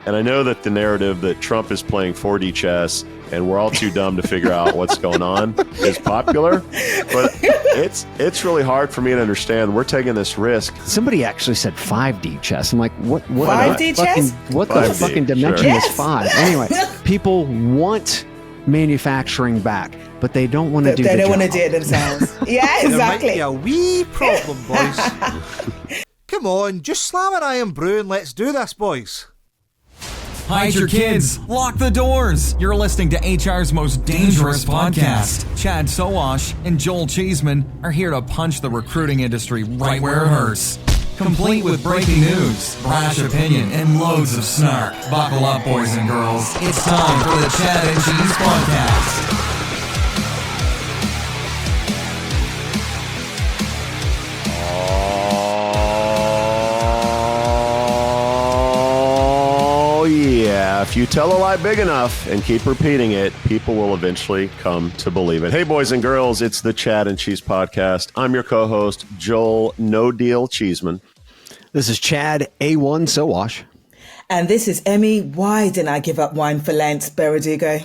And I know that the narrative that Trump is playing 4D chess and we're all too dumb to figure out what's going on is popular. But it's really hard for me to understand. We're taking this risk. Somebody actually said 5D chess. I'm like, what 5D chess? What the fucking dimension is 5? Anyway, people want manufacturing back, but they don't want to do it. They don't want to do it themselves. Yeah, exactly. There might be a wee problem, boys. Come on, just slam an iron brew and let's do this, boys. Hide your kids. Lock the doors. You're listening to HR's most dangerous podcast. Chad Sowash and Joel Cheeseman are here to punch the recruiting industry right where it hurts. Complete with breaking news, brash opinion, and loads of snark. Buckle up, boys and girls. It's time for the Chad and Cheese Podcast. If you tell a lie big enough and keep repeating it, people will eventually come to believe it. Hey, boys and girls, it's the Chad and Cheese Podcast. I'm your co-host, Joel No Deel Cheeseman. This is Chad A1 Sowash. And this is Emi. Why didn't I give up wine for Lent, Beredugo?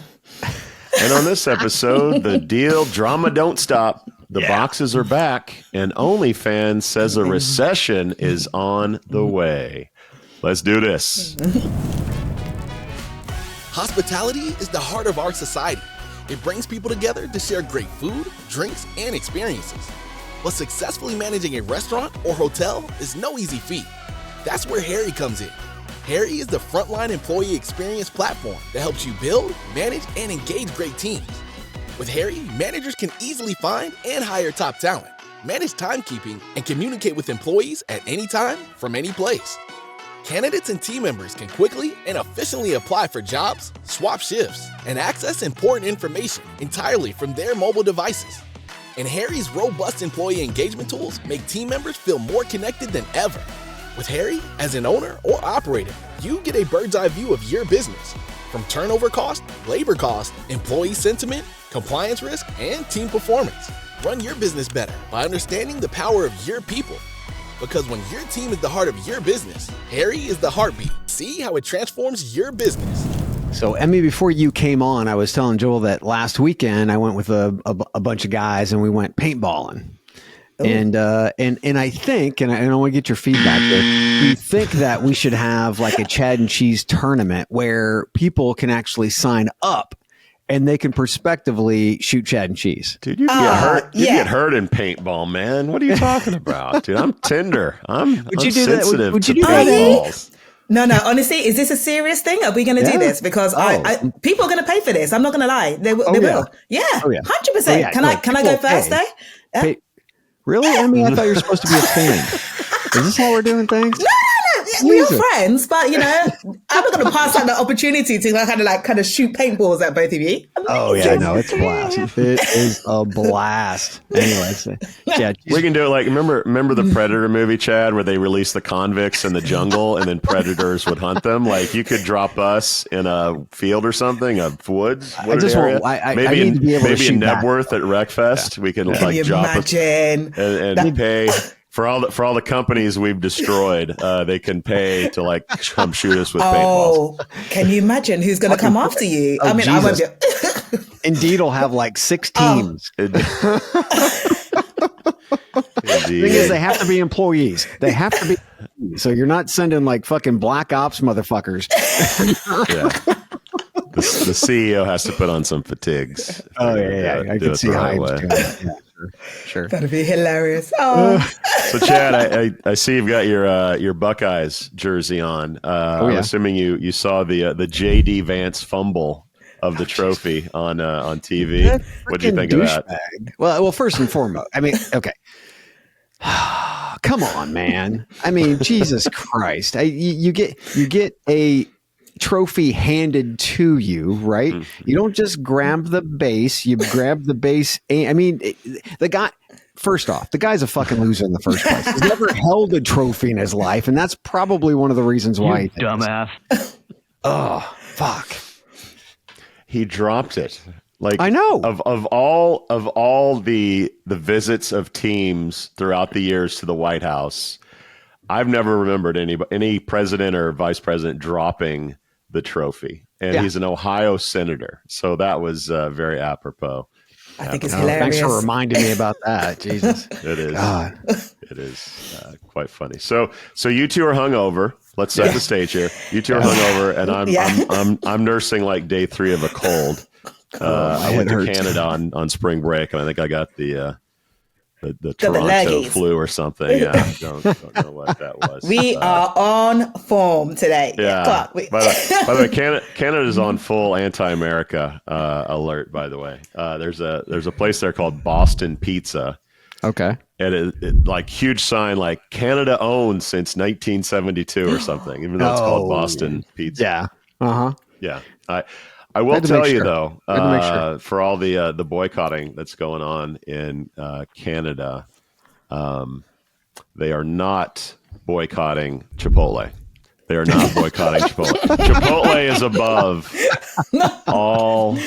And on this episode, the Deel drama don't stop. The boxes are back, and OnlyFans says a recession is on the way. Let's do this. Hospitality is the heart of our society. It brings people together to share great food, drinks, and experiences. But successfully managing a restaurant or hotel is no easy feat. That's where Harry comes in. Harry is the frontline employee experience platform that helps you build, manage, and engage great teams. With Harry, managers can easily find and hire top talent, manage timekeeping, and communicate with employees at any time from any place. Candidates and team members can quickly and efficiently apply for jobs, swap shifts, and access important information entirely from their mobile devices. And Harry's robust employee engagement tools make team members feel more connected than ever. With Harry, as an owner or operator, you get a bird's eye view of your business, from turnover cost, labor cost, employee sentiment, compliance risk, and team performance. Run your business better by understanding the power of your people. Because when your team is the heart of your business, Harry is the heartbeat. See how it transforms your business. So, Emi, before you came on, I was telling Joel that last weekend I went with a bunch of guys and we went paintballing. Ooh. And I think, and I want to get your feedback there, you think that we should have like a Chad and Cheese tournament where people can actually sign up and they can prospectively shoot Chad and Cheese. Dude, you get hurt. You get hurt in paintball, man. What are you talking about, dude? I'm tender. I'm sensitive to paintballs. No. Honestly, is this a serious thing? Are we going to do this? Because people are going to pay for this. I'm not going to lie. They will. Yeah, 100%. Can I go first, though? Really? Emi, I thought you were supposed to be a fan. Is this how we're doing things? No. We're friends, but I'm not going to pass on the opportunity to kind of shoot paintballs at both of you. Oh yeah, no, it's a blast. It is a blast. Anyway, we can do it like remember the Predator movie, Chad, where they released the convicts in the jungle and then predators would hunt them. Like you could drop us in a field or something, a woods. Maybe in Nebworth at Wreckfest, we could drop us and pay. For all the companies we've destroyed, they can pay to come shoot us with paintballs. Can you imagine who's going to come after you? I mean, Jesus. I won't be. Indeed, will have 6 teams. The thing is, they have to be employees. They have to be. So you're not sending fucking black ops motherfuckers. Yeah. The CEO has to put on some fatigues. Oh yeah. I can see how he's doing it. Yeah. Sure. That'd be hilarious. Oh. So Chad, I see you've got your Buckeyes jersey on. I'm assuming you saw the JD Vance fumble of the trophy on TV. What do you think of that? Well, first and foremost, I mean, okay. Come on, man. I mean, Jesus Christ. You get a trophy handed to you, right? You don't just grab the base, you grab the base. I mean, the guy, first off, the guy's a fucking loser in the first place. He's never held a trophy in his life, and that's probably one of the reasons why he dumbass. Oh, fuck. He dropped it. I know. Of all the visits of teams throughout the years to the White House, I've never remembered any president or vice president dropping the trophy. And Yeah. he's an Ohio senator. So that was very apropos. I think it's hilarious. Thanks for reminding me about that. Jesus. It is. God. It is quite funny. So you two are hungover. Let's set the stage here. You two are hungover, and I'm nursing like day 3 of a cold. I went to Canada on spring break, and I think I got the Toronto flu or something. Yeah, don't know what that was. We are on form today. Yeah. By the way, Canada is on full anti-America alert. By the way, there's a place there called Boston Pizza. Okay. And it like huge sign like Canada owned since 1972 or something, even though it's called Boston Pizza. Yeah. Uh-huh. Yeah. I will tell you though, for all the boycotting that's going on in Canada, they are not boycotting Chipotle. They are not boycotting Chipotle. Chipotle is above all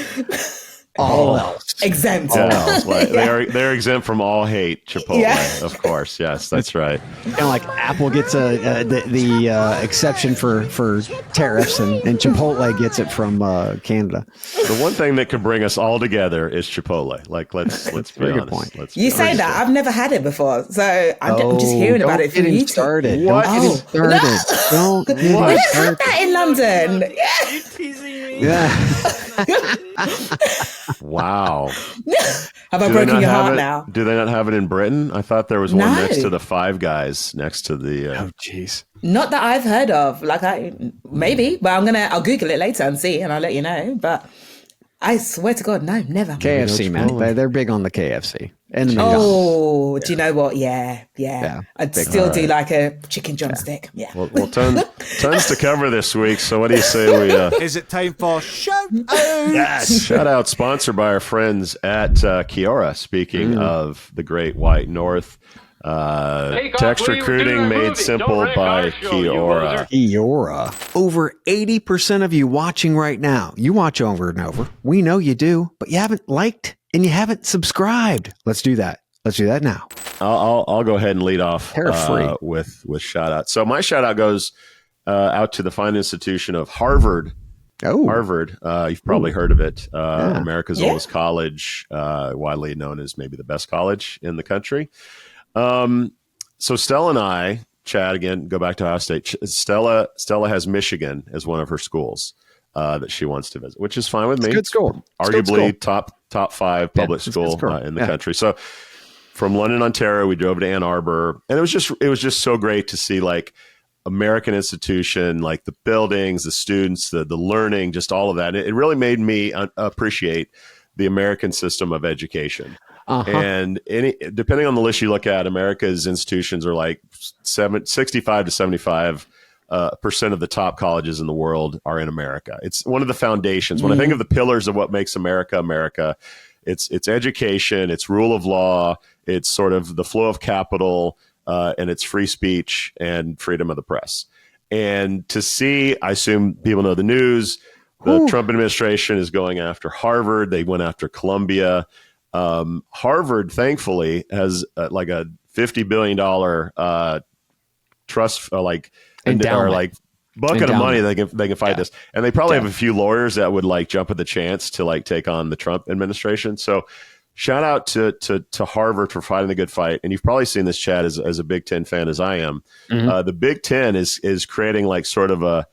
else. Exempt. Yeah, they're exempt from all hate. Chipotle, of course. Yes, that's right. Kind of like Apple gets the exception for tariffs, and Chipotle gets it from Canada. The one thing that can bring us all together is Chipotle. Like let's be honest. Point. You say that I've never had it before, so I'm just hearing about it from you. Started. What? Don't get started. Don't get We don't started. have that in London. Wow. Have I broken your heart now? Do they not have it in Britain? I thought there was one next to the Five Guys, next to the. Oh, jeez. Not that I've heard of. Like maybe, but I'll Google it later and see, and I'll let you know. But I swear to God, no, never. KFC, man. They're big on the KFC. And the McDonald's. Do you know what? Yeah. I'd still do like a chicken drumstick. Yeah. Well, tons to cover this week. So what do you say we? Is it time for shout out? Yes, shout out. Sponsored by our friends at Kiora. Speaking of the Great White North, text recruiting made simple by Kiora. Kiora. Over 80% of you watching right now, you watch over and over. We know you do, but you haven't liked and you haven't subscribed. Let's do that. Let's do that now. I'll go ahead and lead off with shout out. So my shout out goes out to the fine institution of Harvard. Oh, Harvard. You've probably heard of it. America's oldest college, widely known as maybe the best college in the country. So Stella and I, Chad, again, go back to Ohio State. Stella has Michigan as one of her schools that she wants to visit, which is fine with me. It's a good school. Arguably top 5 public school in the country. So from London, Ontario, we drove to Ann Arbor, and it was just so great to see like American institution, like the buildings, the students, the learning, just all of that. It really made me appreciate the American system of education. And depending on the list you look at, America's institutions are like 65 to 75% of the top colleges in the world are in America. It's one of the foundations. When I think of the pillars of what makes America, America, it's education, it's rule of law, it's sort of the flow of capital, and it's free speech and freedom of the press. And to see, I assume people know the news, the Trump administration is going after Harvard. They went after Columbia. Harvard, thankfully, has like a $50 billion trust, or like bucket of money they can fight this, and they probably have a few lawyers that would like jump at the chance to like take on the Trump administration. So, shout out to Harvard for fighting the good fight. And you've probably seen this, Chad, as a Big Ten fan as I am. The Big Ten is creating like sort of a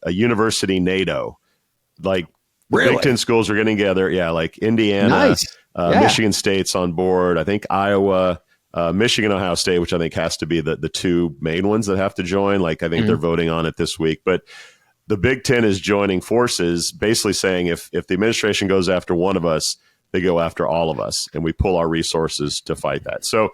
university NATO, like. The Big Ten schools are getting together. Yeah, like Indiana, Michigan State's on board. I think Iowa, Michigan, Ohio State, which I think has to be the two main ones that have to join. Like I think they're voting on it this week. But the Big Ten is joining forces, basically saying if the administration goes after one of us, they go after all of us, and we pull our resources to fight that. So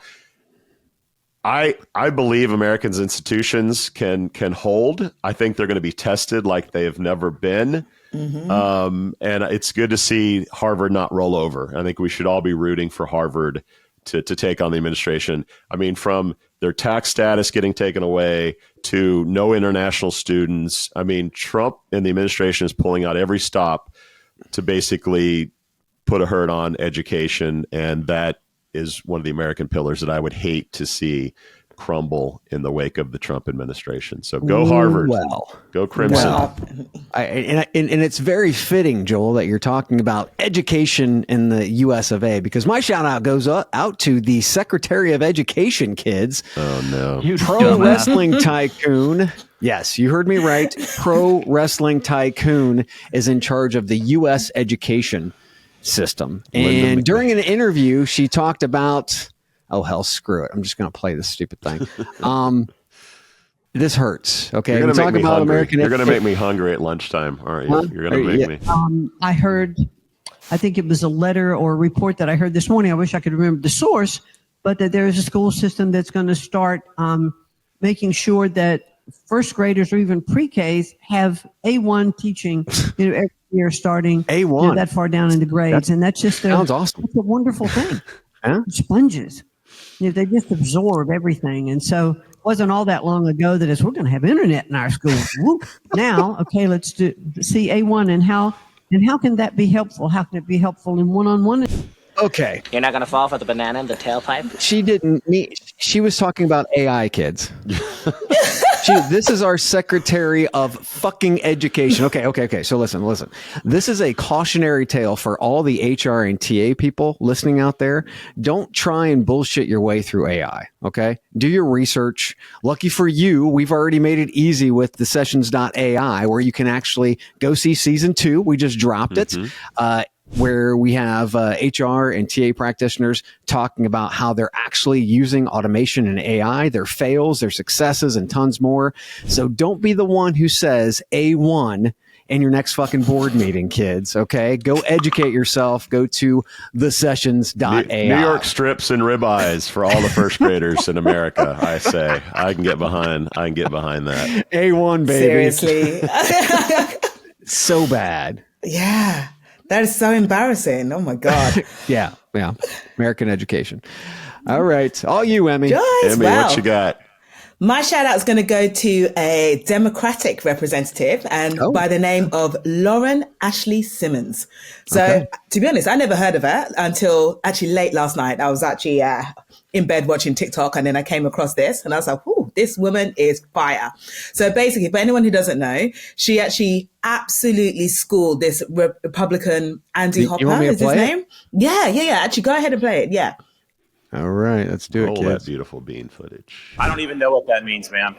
I believe Americans' institutions can hold. I think they're going to be tested like they have never been. And it's good to see Harvard not roll over. I think we should all be rooting for Harvard to take on the administration. I mean, from their tax status getting taken away to no international students. I mean, Trump and the administration is pulling out every stop to basically put a hurt on education. And that is one of the American pillars that I would hate to see crumble in the wake of the Trump administration. So go Harvard. Go Crimson. And it's very fitting, Joel, that you're talking about education in the US of A, because my shout out goes out to the Secretary of Education, kids. Oh, no. You pro wrestling tycoon. Yes, you heard me right. Pro wrestling tycoon is in charge of the U.S. education system. And during an interview, she talked about, oh, hell, screw it. I'm just going to play this stupid thing. This hurts. Okay. You're going to make me hungry at lunchtime, aren't you? You're going to make me. I think it was a letter or a report that I heard this morning. I wish I could remember the source, but that there is a school system that's going to start making sure that first graders or even pre-Ks have A1 teaching, every year starting A1 that far down in the grades. And that's just sounds awesome. It's a wonderful thing. Sponges. They just absorb everything. And so it wasn't all that long ago that we're going to have internet in our schools. Now, okay, let's see A1 and how can that be helpful? How can it be helpful in one-on-one? Okay. You're not going to fall for the banana in the tailpipe? She was talking about AI, kids. This is our Secretary of fucking Education. Okay. So listen. This is a cautionary tale for all the HR and TA people listening out there. Don't try and bullshit your way through AI. Okay. Do your research. Lucky for you, we've already made it easy with the sessions.ai, where you can actually go see season 2. We just dropped it. Where we have HR and TA practitioners talking about how they're actually using automation and AI, their fails, their successes, and tons more. So don't be the one who says A1 in your next fucking board meeting, kids. Okay, go educate yourself. Go to thesessions.ai. New York strips and ribeyes for all the first graders in America. I say I can get behind that. A1, baby. Seriously, so bad. Yeah. That is so embarrassing. Oh, my God. Yeah. American education. All right. All you, Emi. Emi, what you got? My shout out is going to go to a Democratic representative and by the name of Lauren Ashley Simmons. So to be honest, I never heard of her until actually late last night. I was actually in bed watching TikTok, and then I came across this and I was like, "Ooh, this woman is fire." So basically, for anyone who doesn't know, she actually absolutely schooled this Republican Andy Hopper is his name. Yeah. Actually, go ahead and play it. Yeah. All right, let's do it, kids. Roll that beautiful bean footage. I don't even know what that means, ma'am.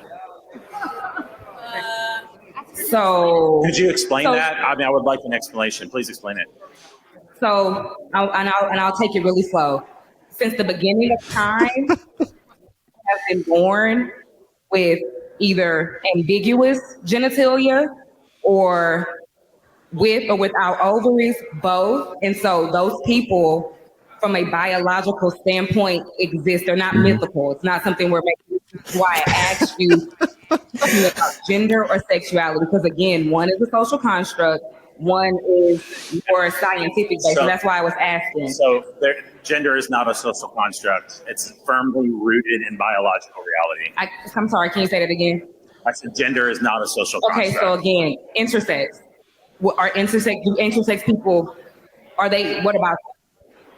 So could you explain that? I mean, I would like an explanation. Please explain it. So, I'll take it really slow. Since the beginning of time, have been born with either ambiguous genitalia or with or without ovaries, both. And so those people, from a biological standpoint, exist. They're not mythical. It's not something we're making. That's why I asked you about gender or sexuality, because again, one is a social construct, one is more scientific based. So that's why I was asking. So gender is not a social construct. It's firmly rooted in biological reality. I'm sorry, can you say that again? I said gender is not a social construct. Okay, so again, intersex. Are intersex people, what about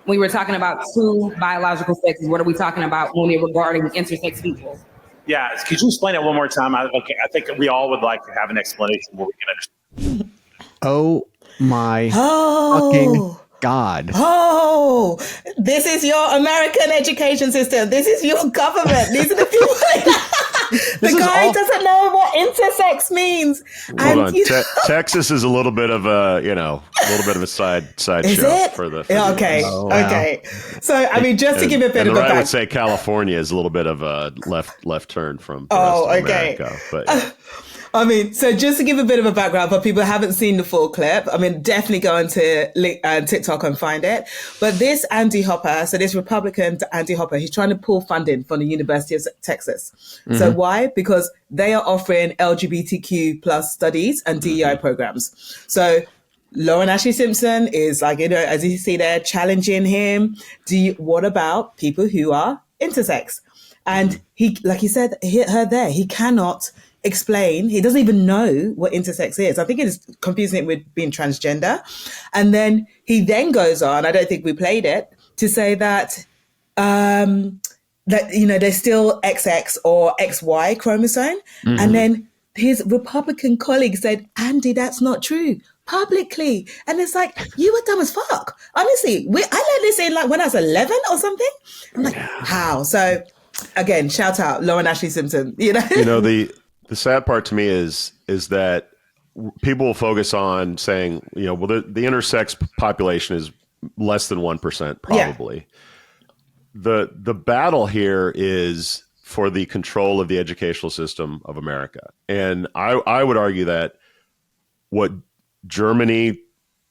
when we were talking about two biological sexes? What are we talking about when we're regarding intersex people? Yeah, could you explain it one more time? I think we all would like to have an explanation where we can understand. Oh my fucking God. Oh, this is your American education system. This is your government. These are the people. The guy doesn't know what intersex means. Hold on. Texas is a little bit of a side show for the. Okay. Okay. So I mean, just to give a bit of a I would say California is a little bit of a left turn from the rest of America. But I mean, so just to give a bit of a background for people who haven't seen the full clip, I mean, definitely go onto TikTok and find it. But this Andy Hopper, so this Republican Andy Hopper, he's trying to pull funding from the University of Texas. Mm-hmm. So why? Because they are offering LGBTQ plus studies and DEI programs. So Lauren Ashley Simpson is like, as you see there, challenging him. What about people who are intersex? And he, like he said, he cannot explain. He doesn't even know what intersex is. I think it is confusing it with being transgender. And then he then goes on, I don't think we played it, to say that that, they're still XX or XY chromosome. Mm-hmm. And then his Republican colleague said, Andy, that's not true, publicly. And it's like, you were dumb as fuck. Honestly, I learned this in when I was 11 or something. I'm like, how? So again, shout out Lauren Ashley Simpson. The sad part to me is that people will focus on saying, well, the intersex population is less than 1% probably. Yeah. The battle here is for the control of the educational system of America. And I would argue that what Germany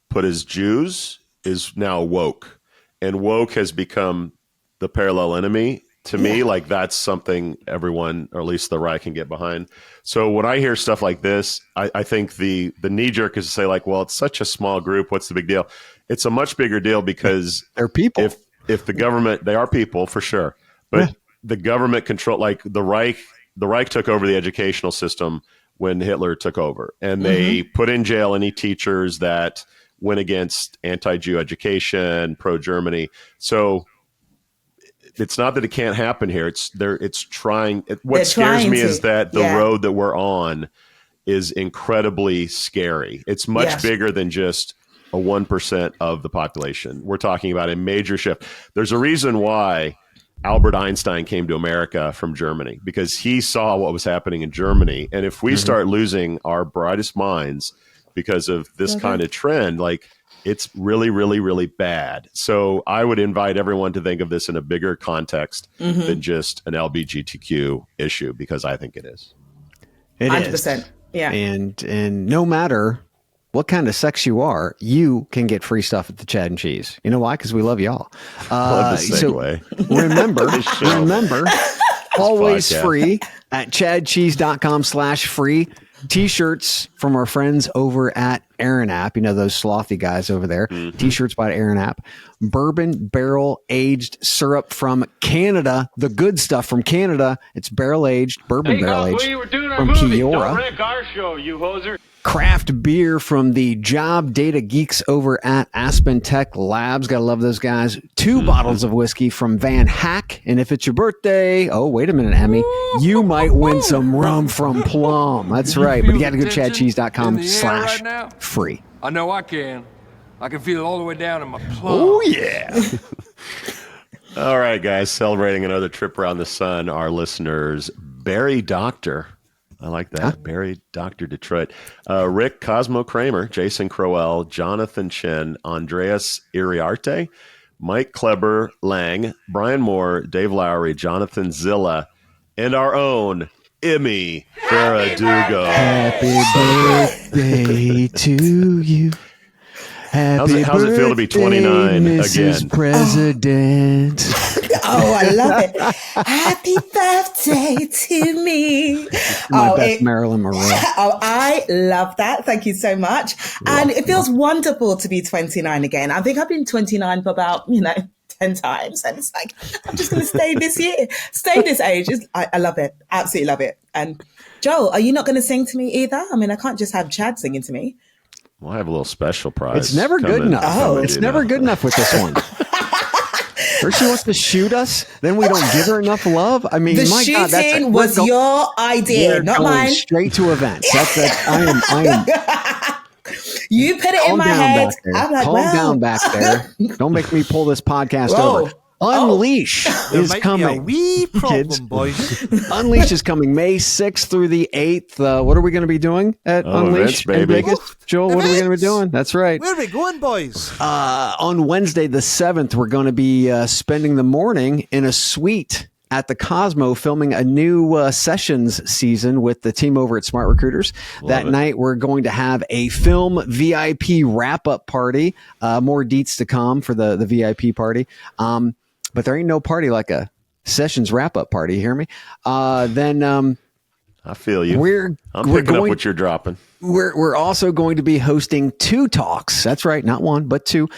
put as Jews is now woke. And woke has become the parallel enemy. To me, that's something everyone, or at least the right, can get behind. So when I hear stuff like this, I think the knee jerk is to say well, it's such a small group. What's the big deal? It's a much bigger deal because they're people. If the government, they are people for sure, but the government control, the Reich took over the educational system when Hitler took over, and they put in jail any teachers that went against anti-Jew education, pro-Germany. So it's not that it can't happen here. It's trying. What scares me is that the road that we're on is incredibly scary. It's much bigger than just a 1% of the population. We're talking about a major shift. There's a reason why Albert Einstein came to America from Germany, because he saw what was happening in Germany. And if we start losing our brightest minds because of this kind of trend, it's really, really, really bad. So I would invite everyone to think of this in a bigger context than just an LGBTQ issue, because I think it is. It 100%. is. Yeah. And no matter what kind of sex you are, you can get free stuff at the Chad and Cheese. You know why? Because we love y'all. Love the segue. So remember, always free at chadcheese.com/free. T-shirts from our friends over at Aaron App. Those slothy guys over there. T-shirts by Aaron App. Bourbon barrel aged syrup from Canada. The good stuff from Canada. It's barrel aged, bourbon barrel aged from Kiora. Don't wreck our show, you hoser. Craft beer from the job data geeks over at Aspen Tech Labs. Gotta love those guys. 2 bottles of whiskey from Van Hack. And if it's your birthday, oh, wait a minute, Emmy, you might win some rum from Plum. That's right. But you gotta go to chadcheese.com/free. I know I can. I can feel it all the way down in my plum. Oh, yeah. All right, guys, celebrating another trip around the sun. Our listeners, Barry Doctor. I like that. Barry, Dr. Detroit. Rick Cosmo Kramer, Jason Crowell, Jonathan Chen, Andreas Iriarte, Mike Kleber Lang, Brian Moore, Dave Lowry, Jonathan Zilla, and our own Emi Beredugo. Happy birthday to you. How's it feel to be 29 Mrs. again? President. Oh, I love it. Happy birthday to me. My best Marilyn Monroe. Oh, I love that. Thank you so much. And it feels wonderful to be 29 again. I think I've been 29 for about, 10 times. And it's like, I'm just going to stay this year, stay this age. I love it. Absolutely love it. And Joel, are you not going to sing to me either? I mean, I can't just have Chad singing to me. Well, I have a little special prize. It's never good enough. It's never good enough with this one. First she wants to shoot us, then we don't give her enough love. I mean, the my God, shooting was your idea, not mine. Straight to events. I am. You put it in my head. I'm like, calm down back there. Don't make me pull this podcast over. Unleash is coming. Be a wee problem, kids. Boys. Unleash is coming May 6th through the 8th. What are we going to be doing at Unleash in Vegas? Joel, what are we going to be doing? That's right. Where are we going, boys? On Wednesday the 7th, we're going to be spending the morning in a suite at the Cosmo filming a new sessions season with the team over at Smart Recruiters. That night, we're going to have a film VIP wrap-up party. More deets to come for the VIP party. But there ain't no party like a sessions wrap-up party. You hear me? Then I feel you. I'm picking up what you're dropping. We're also going to be hosting 2 talks. That's right, not 1, but 2,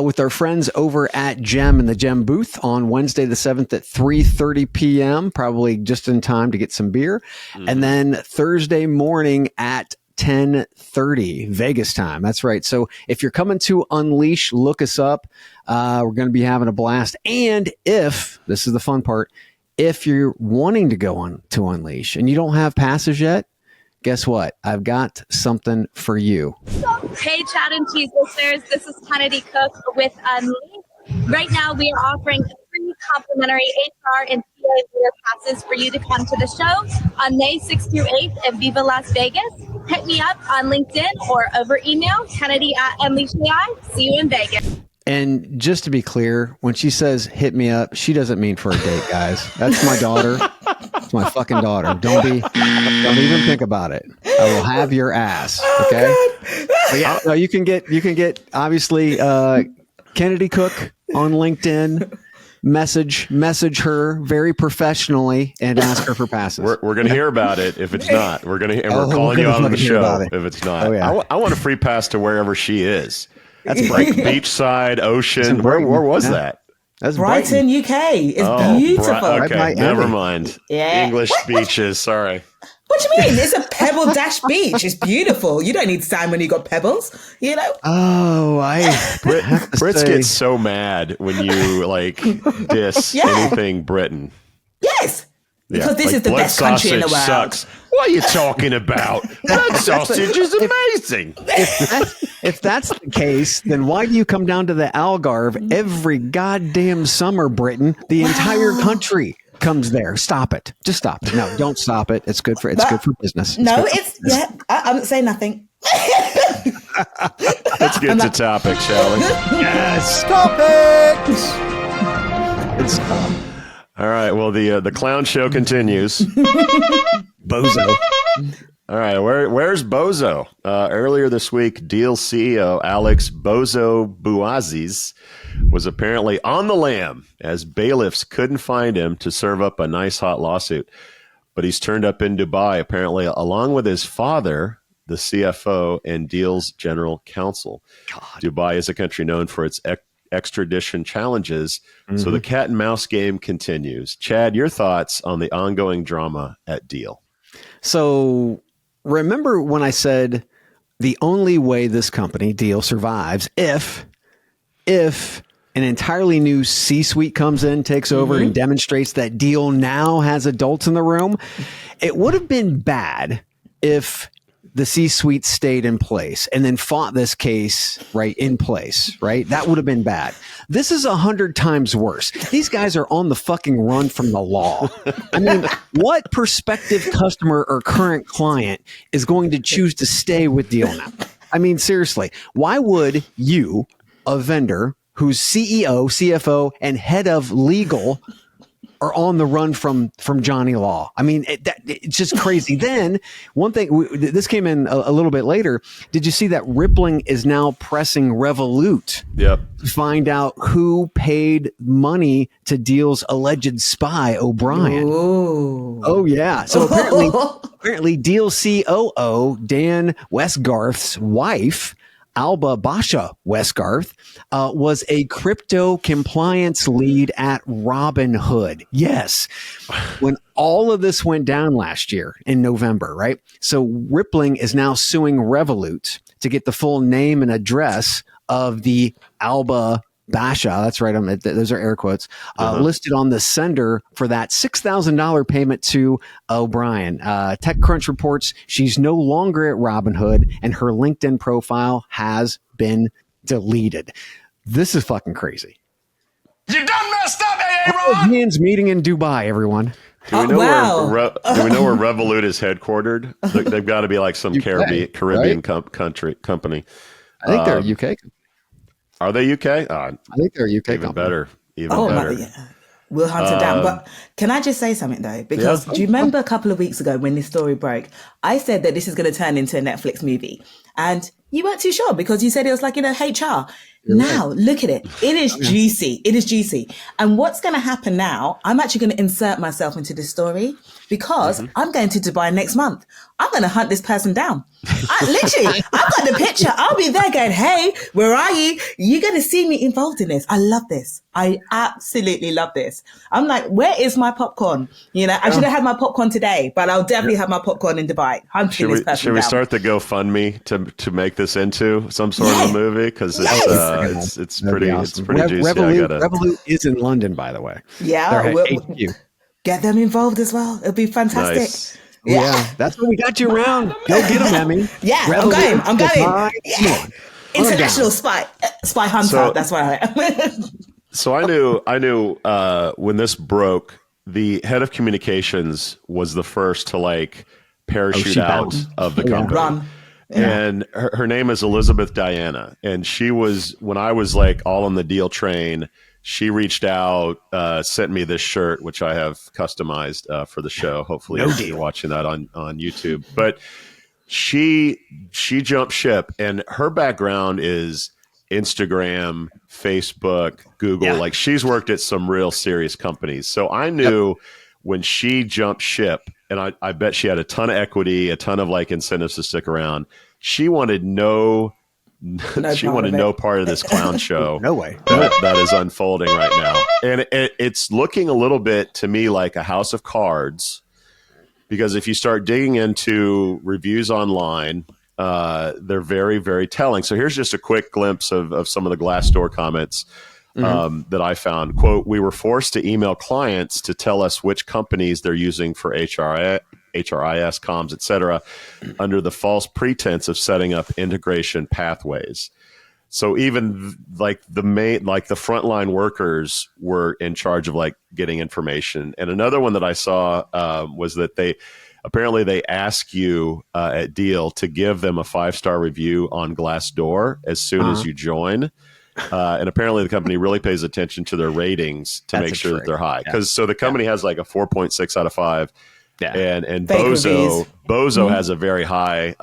with our friends over at Gem in the Gem booth on Wednesday the 7th at 3:30 p.m. Probably just in time to get some beer, and then Thursday morning at 10:30 Vegas time. That's right. So if you're coming to Unleash, look us up. We're going to be having a blast. And if, this is the fun part, if you're wanting to go on to Unleash and you don't have passes yet, guess what? I've got something for you. Hey, Chad and Cheese listeners, this is Kennedy Cook with Unleash. Right now, we are offering free complimentary HR and PA leader passes for you to come to the show on May 6th through 8th in Viva Las Vegas. Hit me up on LinkedIn or over email, Kennedy@UnleashAI. See you in Vegas. And just to be clear, when she says hit me up, she doesn't mean for a date, guys. That's my daughter. It's my fucking daughter. Don't even think about it. I will have your ass. Okay. But yeah, no, you can get obviously Kennedy Cook on LinkedIn. Message her very professionally and ask her for passes. We're going to hear about it if it's not. We're calling you out on the show if it's not. Oh, yeah. I want a free pass to wherever she is. That's like beachside, ocean. Where was that? That's Brighton, UK. It's beautiful. Okay, never mind. Yeah. English beaches. Sorry. What do you mean? It's a pebble dash beach. It's beautiful. You don't need sand when you got pebbles, you know? Oh, Brits get so mad when you like diss anything Britain. Yes. Because this is the best country in the world. Sucks. What are you talking about? That sausage is amazing. If that's the case, then why do you come down to the Algarve every goddamn summer, Britain? The entire country comes there. Stop it. Just stop it. No, don't stop it. It's good for business. I'm saying nothing. Let's get to topics, shall we? Yes, topics. It's all right. Well, the clown show continues. Bozo. All right. Where's Bozo? Earlier this week, Deel CEO Alex Bouaziz was apparently on the lam as bailiffs couldn't find him to serve up a nice hot lawsuit. But he's turned up in Dubai, apparently, along with his father, the CFO, and Deel's general counsel. God. Dubai is a country known for its extradition challenges. Mm-hmm. So the cat and mouse game continues. Chad, your thoughts on the ongoing drama at Deel? So remember when I said the only way this company, Deel, survives if an entirely new C-suite comes in, takes over, and demonstrates that Deel now has adults in the room. It would have been bad if the C-suite stayed in place and then fought this case in place, right? That would have been bad. This is 100 times worse. These guys are on the fucking run from the law. I mean, what prospective customer or current client is going to choose to stay with Deel now? I mean, seriously, why would you, a vendor whose CEO, CFO, and head of legal are on the run from Johnny Law? I mean, it's just crazy. Then one thing, this came in a little bit later. Did you see that Rippling is now pressing Revolut to find out who paid money to Deel's alleged spy, O'Brien? Ooh. Oh, yeah. So apparently Deel COO Dan Westgarth's wife, Alba Basha Westgarth, was a crypto compliance lead at Robinhood. Yes. When all of this went down last year in November, right? So Rippling is now suing Revolut to get the full name and address of the Alba Basha, that's right, those are air quotes, listed on the sender for that $6,000 payment to O'Brien. TechCrunch reports she's no longer at Robinhood and her LinkedIn profile has been deleted. This is fucking crazy. You done messed up, Aaron! Hands meeting in Dubai, everyone. Do we know where Revolut is headquartered? They've got to be like some Caribbean company. I think they're UK. Are they UK? I think they're UK. Even better. Better. We'll hunt it down. But can I just say something though? Because do you remember a couple of weeks ago when this story broke, I said that this is going to turn into a Netflix movie. And you weren't too sure because you said it was like, HR. Now, look at it. It is juicy. It is juicy. And what's going to happen now, I'm actually going to insert myself into this story because I'm going to Dubai next month. I'm going to hunt this person down. I've got the picture. I'll be there going, hey, where are you? You're going to see me involved in this. I love this. I absolutely love this. I'm like, where is my popcorn? I should have had my popcorn today, but I'll definitely have my popcorn in Dubai. Hunting this person down. Should we start the GoFundMe to make this into some sort of a movie? Because it's pretty juicy. Revolut is in London, by the way. Yeah. HQ. get them involved as well. It'll be fantastic. Nice. Yeah, that's what we got you around. Go get them, Emi. Yeah, I'm going. Yeah. International spy hunter. So, that's what I am. So I knew when this broke, the head of communications was the first to like parachute out of the company. Run. And her name is Elizabeth Diana. And she was, when I was like all on the Deel train, she reached out, sent me this shirt, which I have customized for the show. Hopefully you're watching that on YouTube. But she jumped ship, and her background is Instagram, Facebook, Google. Like she's worked at some real serious companies. So I knew when she jumped ship, and I bet she had a ton of equity, a ton of like incentives to stick around. She wanted no part of this clown show. No way. That is unfolding right now. And it's looking a little bit to me like a house of cards, because if you start digging into reviews online, they're very, very telling. So here's just a quick glimpse of some of the Glassdoor comments that I found. Quote, "We were forced to email clients to tell us which companies they're using for HRIS, comms, etc., under the false pretense of setting up integration pathways." So even like the frontline workers were in charge of like getting information. And another one that I saw was that they ask you at Deel to give them a 5-star review on Glassdoor as soon as you join. And apparently the company really pays attention to their ratings to make sure that they're high. So the company has like a 4.6 out of 5. Yeah. And Bozo has a very high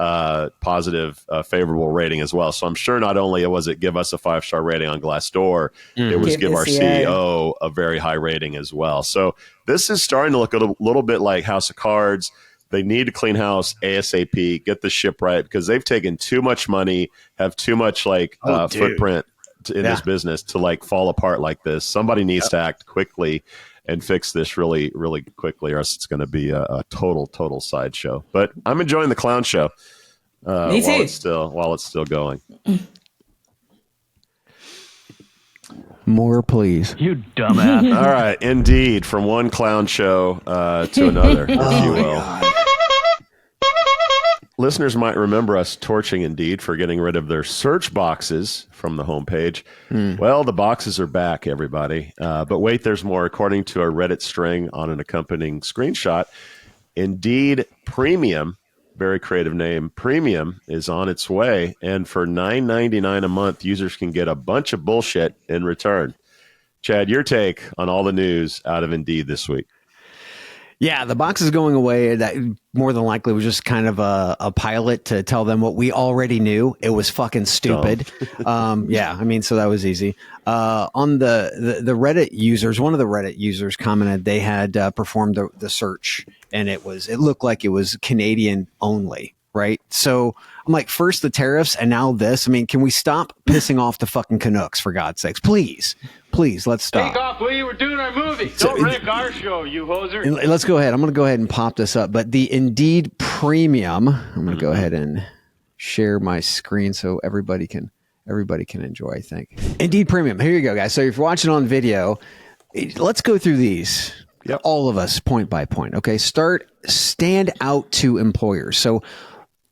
positive, favorable rating as well. So I'm sure not only was it give us a 5-star rating on Glassdoor, it was give our CEO a very high rating as well. So this is starting to look a little bit like House of Cards. They need to clean house ASAP, get the ship right, because they've taken too much money, have too much like footprint in this business to like fall apart like this. Somebody needs to act quickly and fix this really, really quickly, or else it's going to be a total sideshow. But I'm enjoying the clown show while it's still going. More, please. You dumbass. All right, indeed, from one clown show to another, if you will. Listeners might remember us torching Indeed for getting rid of their search boxes from the homepage. Well, the boxes are back, everybody. But wait, there's more. According to a Reddit string on an accompanying screenshot, Indeed Premium, very creative name, Premium is on its way. And for $9.99 a month, users can get a bunch of bullshit in return. Chad, your take on all the news out of Indeed this week. Yeah, the box is going away. That more than likely was just kind of a pilot to tell them what we already knew. It was fucking stupid. Yeah, I mean, so that was easy. On the Reddit users, one of the Reddit users commented they had performed the search, and it looked like it was Canadian only, right? So I'm like, first the tariffs, and now this. I mean, can we stop pissing off the fucking Canucks, for God's sakes? Please, let's stop. Take off, will you? We're doing our movie. Don't wreck our show, you hoser. Let's go ahead. I'm going to go ahead and pop this up. But the Indeed Premium, I'm going to go ahead and share my screen so everybody can enjoy, I think. Indeed Premium. Here you go, guys. So if you're watching on video, let's go through these. Yep. All of us, point by point. Okay. Stand out to employers. So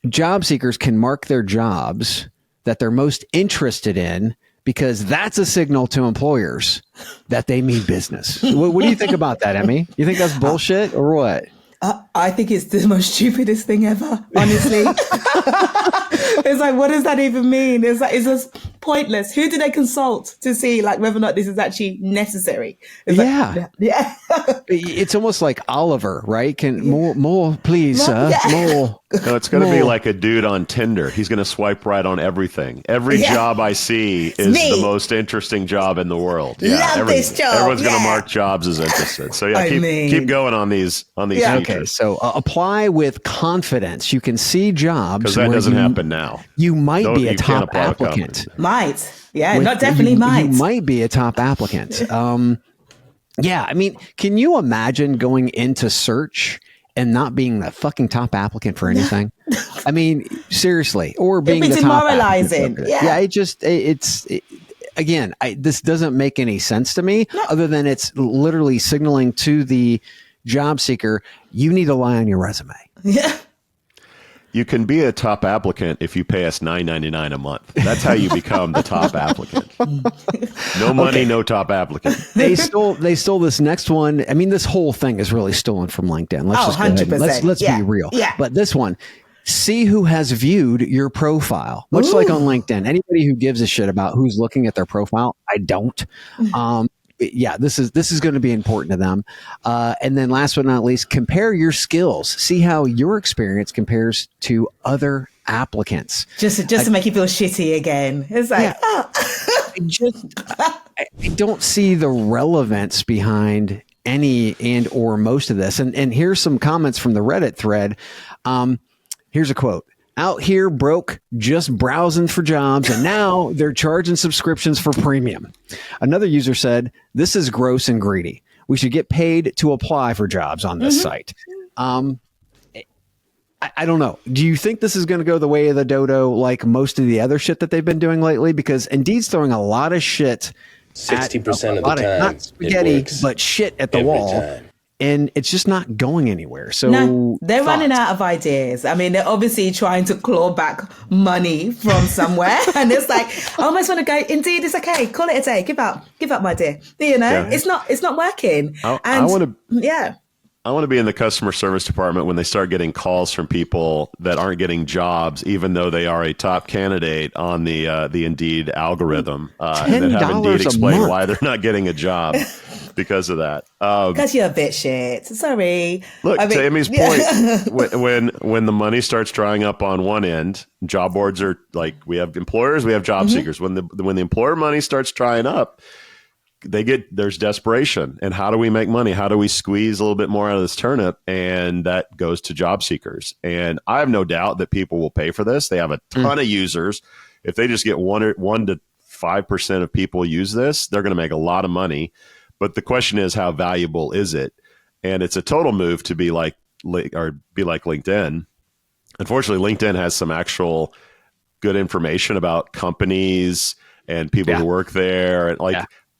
job seekers can mark their jobs that they're most interested in, because that's a signal to employers that they mean business. What do you think about that, Emi? You think that's bullshit or what? I think it's the most stupidest thing ever, honestly. It's like, what does that even mean? It's just pointless. Who do they consult to see like whether or not this is actually necessary? It's yeah. It's almost like Oliver, right? Can more, please, more. No, it's going to be like a dude on Tinder. He's going to swipe right on everything. Every job I see is the most interesting job in the world. Love this job. Everyone's going to mark jobs as interested. So keep going on these features. Okay, so apply with confidence. You can see jobs because that doesn't happen now. You might be a top applicant. Might. Yeah, not definitely might. You might be a top applicant. Yeah, I mean, can you imagine going into search and not being the fucking top applicant for anything? I mean, seriously, or being the top demoralizing. Again, this doesn't make any sense to me, other than it's literally signaling to the job seeker, you need to lie on your resume. Yeah. You can be a top applicant if you pay us $9.99 a month. That's how you become the top applicant. No money, no top applicant. They stole this next one. I mean, this whole thing is really stolen from LinkedIn. Let's just go ahead and 100%. let's be real. Yeah. But this one, see who has viewed your profile. Much like on LinkedIn, anybody who gives a shit about who's looking at their profile, I don't. Yeah, this is going to be important to them. And then last but not least, compare your skills. See how your experience compares to other applicants. Just to make you feel shitty again. It's like, I don't see the relevance behind any and or most of this. And here's some comments from the Reddit thread. Here's a quote. Out here broke, just browsing for jobs, and now they're charging subscriptions for premium. Another user said, this is gross and greedy. We should get paid to apply for jobs on this site. I don't know. Do you think this is going to go the way of the dodo like most of the other shit that they've been doing lately? Because Indeed's throwing a lot of shit 60% of the time, not spaghetti, but shit at the wall. Time. And it's just not going anywhere. So no, they're running out of ideas. I mean, they're obviously trying to claw back money from somewhere. And it's like, I almost want to go, Indeed, it's okay. Call it a day. Give up, my dear. You know, it's not working. I want to be in the customer service department when they start getting calls from people that aren't getting jobs, even though they are a top candidate on the Indeed algorithm, and then have Indeed explain why they're not getting a job because of that. Because you're a bit shit. Sorry. Look, to Emi's point, when the money starts drying up on one end, job boards are like, we have employers, we have job seekers. When the employer money starts drying up, there's desperation. And how do we make money? How do we squeeze a little bit more out of this turnip? And that goes to job seekers. And I have no doubt that people will pay for this. They have a ton of users. If they just get 1 to 5% of people use this, they're going to make a lot of money. But the question is, how valuable is it? And it's a total move to be like LinkedIn. Unfortunately, LinkedIn has some actual good information about companies and people who work there. And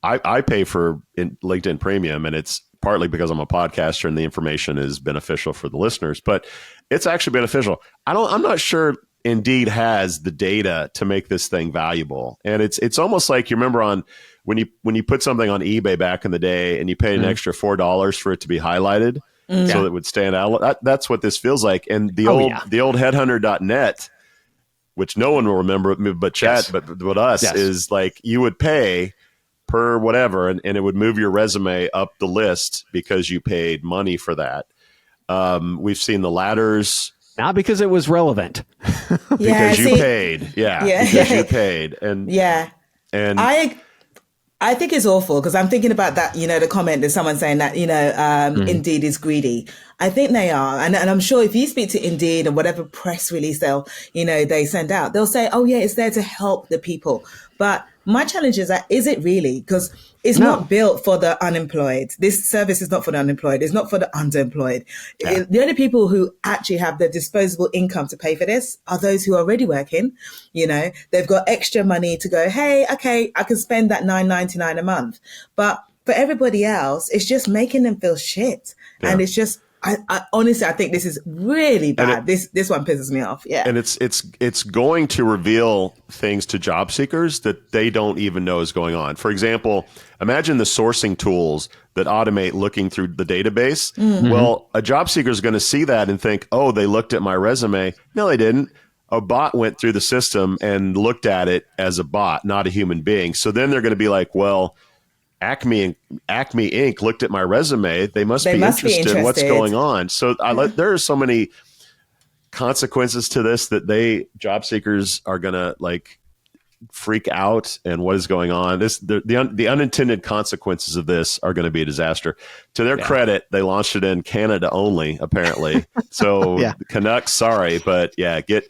I pay for LinkedIn Premium, and it's partly because I'm a podcaster and the information is beneficial for the listeners, but it's actually beneficial. I'm not sure Indeed has the data to make this thing valuable. And it's almost like, you remember when you put something on eBay back in the day and you paid an extra $4 for it to be highlighted so it would stand out. That's what this feels like. And the old headhunter.net, which no one will remember but chat, but us, is like, you would pay per whatever, and it would move your resume up the list because you paid money for that. We've seen the ladders. Not because it was relevant. Because you paid. Because you paid. And I think it's awful, because I'm thinking about that, the comment, there's someone saying that, Indeed is greedy. I think they are. And I'm sure if you speak to Indeed and whatever press release they send out, they'll say, oh yeah, it's there to help the people. But my challenge is that, is it really? Because it's not built for the unemployed. This service is not for the unemployed. It's not for the underemployed. Yeah. The only people who actually have the disposable income to pay for this are those who are already working. They've got extra money to go, hey, okay, I can spend that $9.99 a month. But for everybody else, it's just making them feel shit. Yeah. And it's just, I honestly, I think this is really bad. This one pisses me off. Yeah. And it's going to reveal things to job seekers that they don't even know is going on. For example, imagine the sourcing tools that automate looking through the database. Mm-hmm. Well, a job seeker is going to see that and think, oh, they looked at my resume. No, they didn't. A bot went through the system and looked at it as a bot, not a human being. So then they're going to be like, well, Acme Inc. looked at my resume. They must be interested in what's going on. So there are so many consequences to this that job seekers are going to freak out, and what is going on. The unintended consequences of this are going to be a disaster. To their credit, they launched it in Canada only, apparently. So Canucks, sorry, but get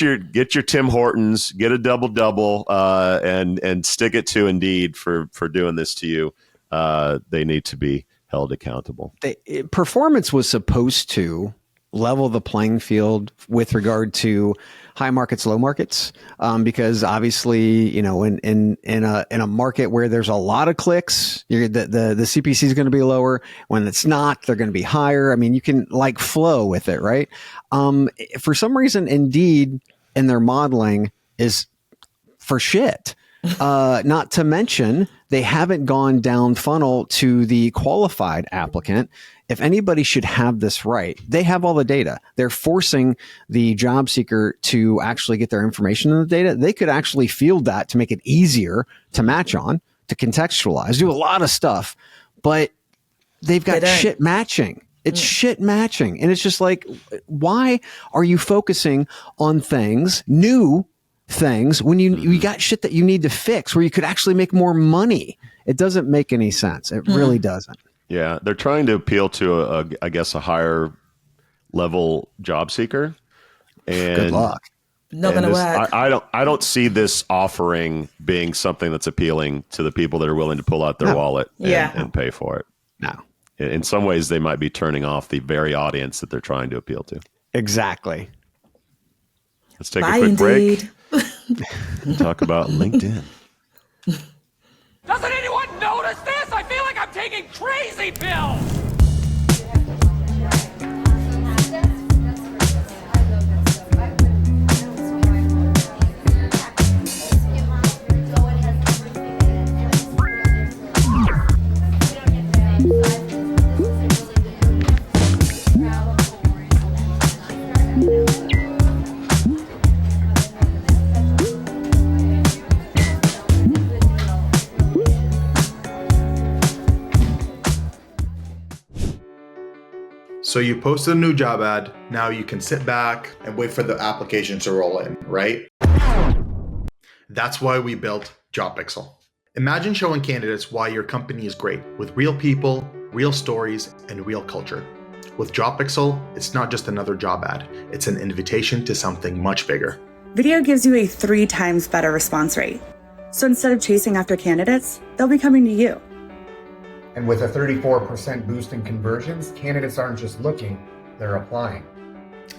your Tim Hortons, get a double, and stick it to Indeed for doing this to you. They need to be held accountable. Performance was supposed to level the playing field with regard to high markets, low markets, because obviously, you know, in a market where there's a lot of clicks, the CPC is going to be lower. When it's not, they're going to be higher. I mean, you can like flow with it, right? For some reason, Indeed in their modeling is for shit. Not to mention, they haven't gone down funnel to the qualified applicant. If anybody should have this right, they have all the data. They're forcing the job seeker to actually get their information in the data. They could actually field that to make it easier to match on, to contextualize, do a lot of stuff, but they've got shit matching. It's shit matching. And it's just like, why are you focusing on new things when you got shit that you need to fix where you could actually make more money? It doesn't make any sense. It really doesn't. Yeah, they're trying to appeal to I guess a higher level job seeker. And good luck. Not going to work. I don't see this offering being something that's appealing to the people that are willing to pull out their wallet and pay for it. No. In some ways, they might be turning off the very audience that they're trying to appeal to. Exactly. Let's take a quick break. Talk about LinkedIn. Doesn't anyone notice this? I feel like I'm taking crazy pills. So you posted a new job ad. Now you can sit back and wait for the application to roll in, right? That's why we built JobPixel. Imagine showing candidates why your company is great with real people, real stories, and real culture. With JobPixel, it's not just another job ad. It's an invitation to something much bigger. Video gives you a 3 times better response rate. So instead of chasing after candidates, they'll be coming to you. And with a 34% boost in conversions, candidates aren't just looking, they're applying.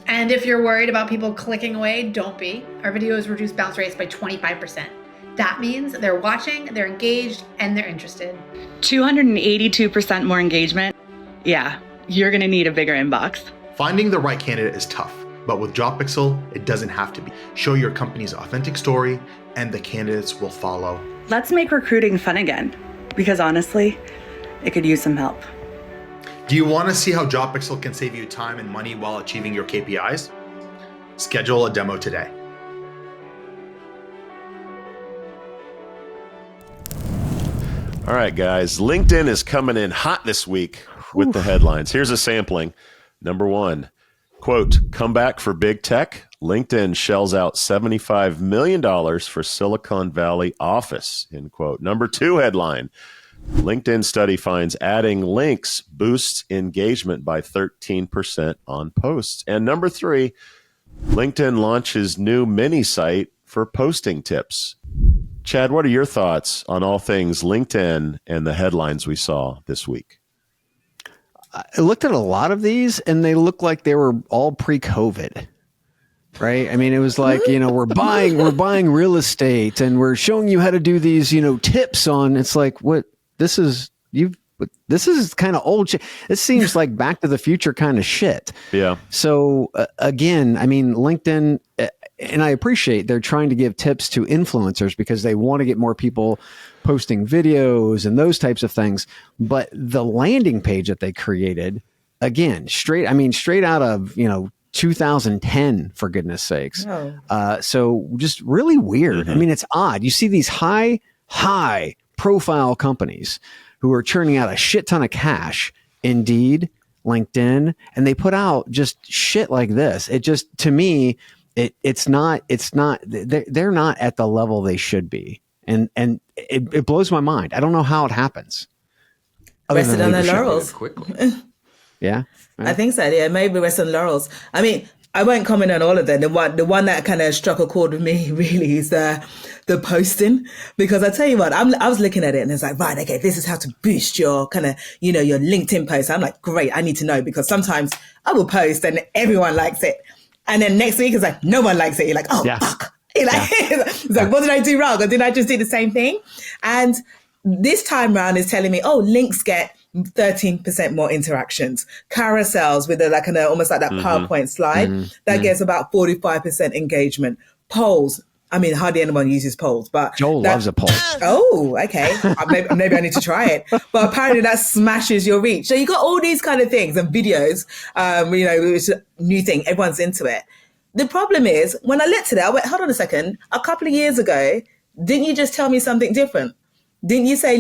And if you're worried about people clicking away, don't be. Our videos reduce bounce rates by 25%. That means they're watching, they're engaged, and they're interested. 282% more engagement. Yeah, you're gonna need a bigger inbox. Finding the right candidate is tough, but with JobPixel, it doesn't have to be. Show your company's authentic story, and the candidates will follow. Let's make recruiting fun again, because honestly, it could use some help. Do you want to see how JobPixel can save you time and money while achieving your KPIs? Schedule a demo today. All right, guys. LinkedIn is coming in hot this week with the headlines. Here's a sampling. Number 1, quote, comeback for big tech. LinkedIn shells out $75 million for Silicon Valley office, end quote. Number 2 headline. LinkedIn study finds adding links boosts engagement by 13% on posts. And number 3, LinkedIn launches new mini site for posting tips. Chad, what are your thoughts on all things LinkedIn and the headlines we saw this week? I looked at a lot of these and they look like they were all pre-COVID. Right. I mean, it was like, you know, we're buying real estate and we're showing you how to do these, you know, tips on. It's like, what? This is kind of old shit. It seems like Back to the Future kind of shit. Yeah. So again, I mean, LinkedIn, and I appreciate they're trying to give tips to influencers because they want to get more people posting videos and those types of things. But the landing page that they created, again, straight out of, you know, 2010, for goodness sakes. Oh. So just really weird. Mm-hmm. I mean, it's odd. You see these high profile companies who are churning out a shit ton of cash, Indeed, LinkedIn, and they put out just shit like this. It just, to me, they're not at the level they should be. And it blows my mind. I don't know how it happens. Rested on their laurels. Yeah. I think so. Yeah, maybe rest on laurels. I mean, I won't comment on all of them. The one that kind of struck a chord with me really is the posting, because I tell you what, I was looking at it and it's like, right, okay, this is how to boost your kind of, you know, your LinkedIn post. I'm like, great, I need to know, because sometimes I will post and everyone likes it. And then next week it's like, no one likes it. You're like, oh, fuck. You're like, it's like, what did I do wrong? Or did I just do the same thing? And this time round is telling me, oh, links get 13% more interactions. Carousels with almost like that PowerPoint slide, that gets about 45% engagement. Polls. I mean, hardly anyone uses polls, but Joel loves a poll. Oh, okay. Maybe I need to try it. But apparently that smashes your reach. So you got all these kind of things and videos, you know, it's a new thing. Everyone's into it. The problem is, when I looked at it, I went, hold on a second. A couple of years ago, didn't you just tell me something different? Didn't you say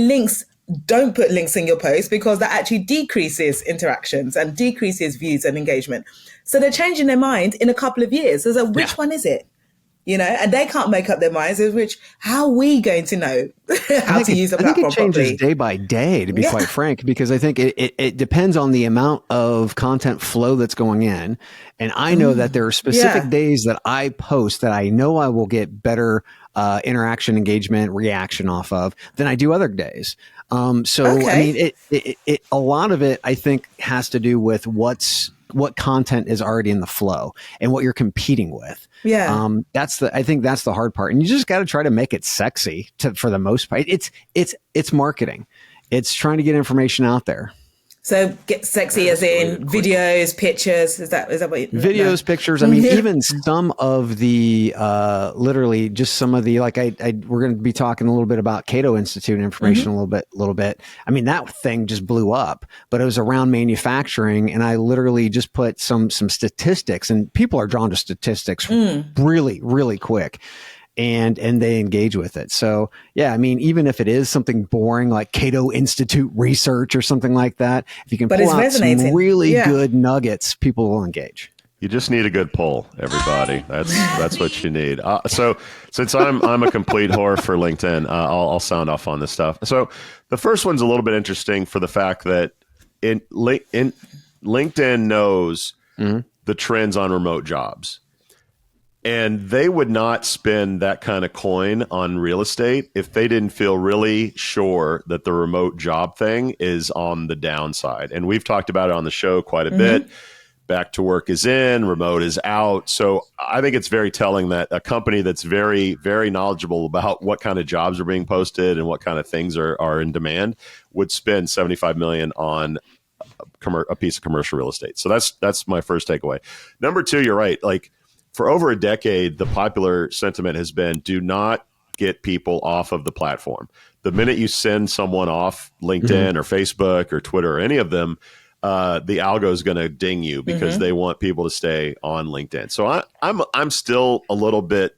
don't put links in your post because that actually decreases interactions and decreases views and engagement? So they're changing their mind in a couple of years. So which one is it? You know, and they can't make up their minds. How are we going to know how to use a platform properly? I think it changes day by day, to be quite frank, because I think it depends on the amount of content flow that's going in. And I know that there are specific days that I post that I know I will get better interaction, engagement, reaction off of than I do other days. I mean, a lot of it, I think, has to do with what content is already in the flow and what you're competing with. Yeah. I think that's the hard part. And you just got to try to make it sexy for the most part. It's marketing. It's trying to get information out there. So get sexy as in videos, pictures. Is that what you videos, pictures? I mean, even some of the literally just some of the we're going to be talking a little bit about Cato Institute information a little bit. I mean, that thing just blew up, but it was around manufacturing, and I literally just put some statistics, and people are drawn to statistics really, really quick. And they engage with it. So yeah, I mean, even if it is something boring like Cato Institute research or something like that, if you can pull out some really good nuggets, people will engage. You just need a good poll, everybody. That's what you need. So since I'm a complete whore for LinkedIn, I'll sound off on this stuff. So the first one's a little bit interesting for the fact that LinkedIn knows the trends on remote jobs. And they would not spend that kind of coin on real estate if they didn't feel really sure that the remote job thing is on the downside. And we've talked about it on the show quite a bit. Back to work is in, remote is out. So I think it's very telling that a company that's very, very knowledgeable about what kind of jobs are being posted and what kind of things are in demand would spend $75 million on a piece of commercial real estate. So that's my first takeaway. Number two, you're right. Like, for over a decade, the popular sentiment has been, do not get people off of the platform. The minute you send someone off LinkedIn or Facebook or Twitter or any of them, the algo is going to ding you because they want people to stay on LinkedIn. So I'm still a little bit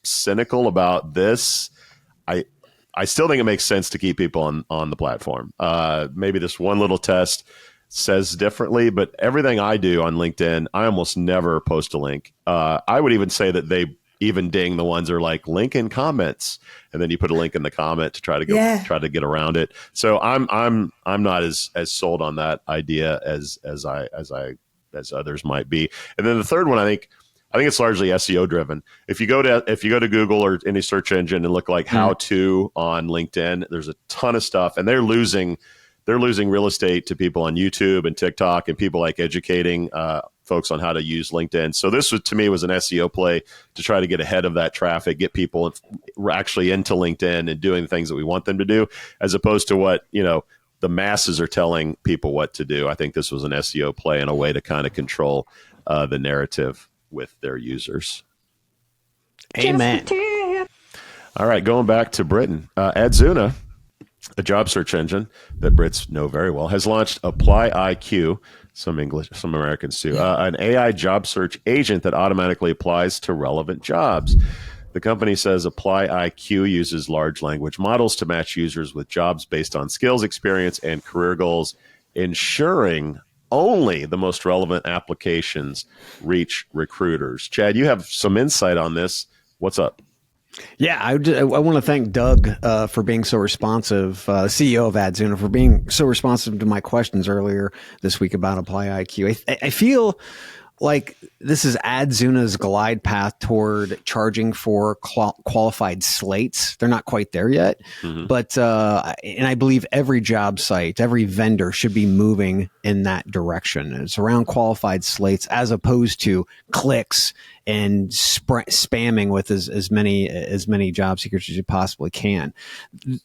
cynical about this. I still think it makes sense to keep people on the platform. Maybe this one little test says differently, but everything I do on LinkedIn, I almost never post a link. I would even say that they even ding the ones that are like link in comments, and then you put a link in the comment to try to get around it. So I'm not as sold on that idea as others might be. And then the third one, I think it's largely SEO driven. If you go to Google or any search engine and look like how to on LinkedIn, there's a ton of stuff, and they're losing real estate to people on YouTube and TikTok and people like educating folks on how to use LinkedIn. So this was, to me, was an SEO play to try to get ahead of that traffic, get people actually into LinkedIn and doing the things that we want them to do, as opposed to what, the masses are telling people what to do. I think this was an SEO play and a way to kind of control the narrative with their users. Amen. All right, going back to Britain, Adzuna, a job search engine that Brits know very well, has launched ApplyIQ, some Americans too, an AI job search agent that automatically applies to relevant jobs. The company says ApplyIQ uses large language models to match users with jobs based on skills, experience, and career goals, ensuring only the most relevant applications reach recruiters. Chad, you have some insight on this. What's up? Yeah, I want to thank Doug for being so responsive, CEO of Adzuna, for being so responsive to my questions earlier this week about ApplyIQ. I feel like this is Adzuna's glide path toward charging for qualified slates. They're not quite there yet, but and I believe every job site, every vendor should be moving in that direction. It's around qualified slates as opposed to clicks and spamming with as many job seekers as you possibly can.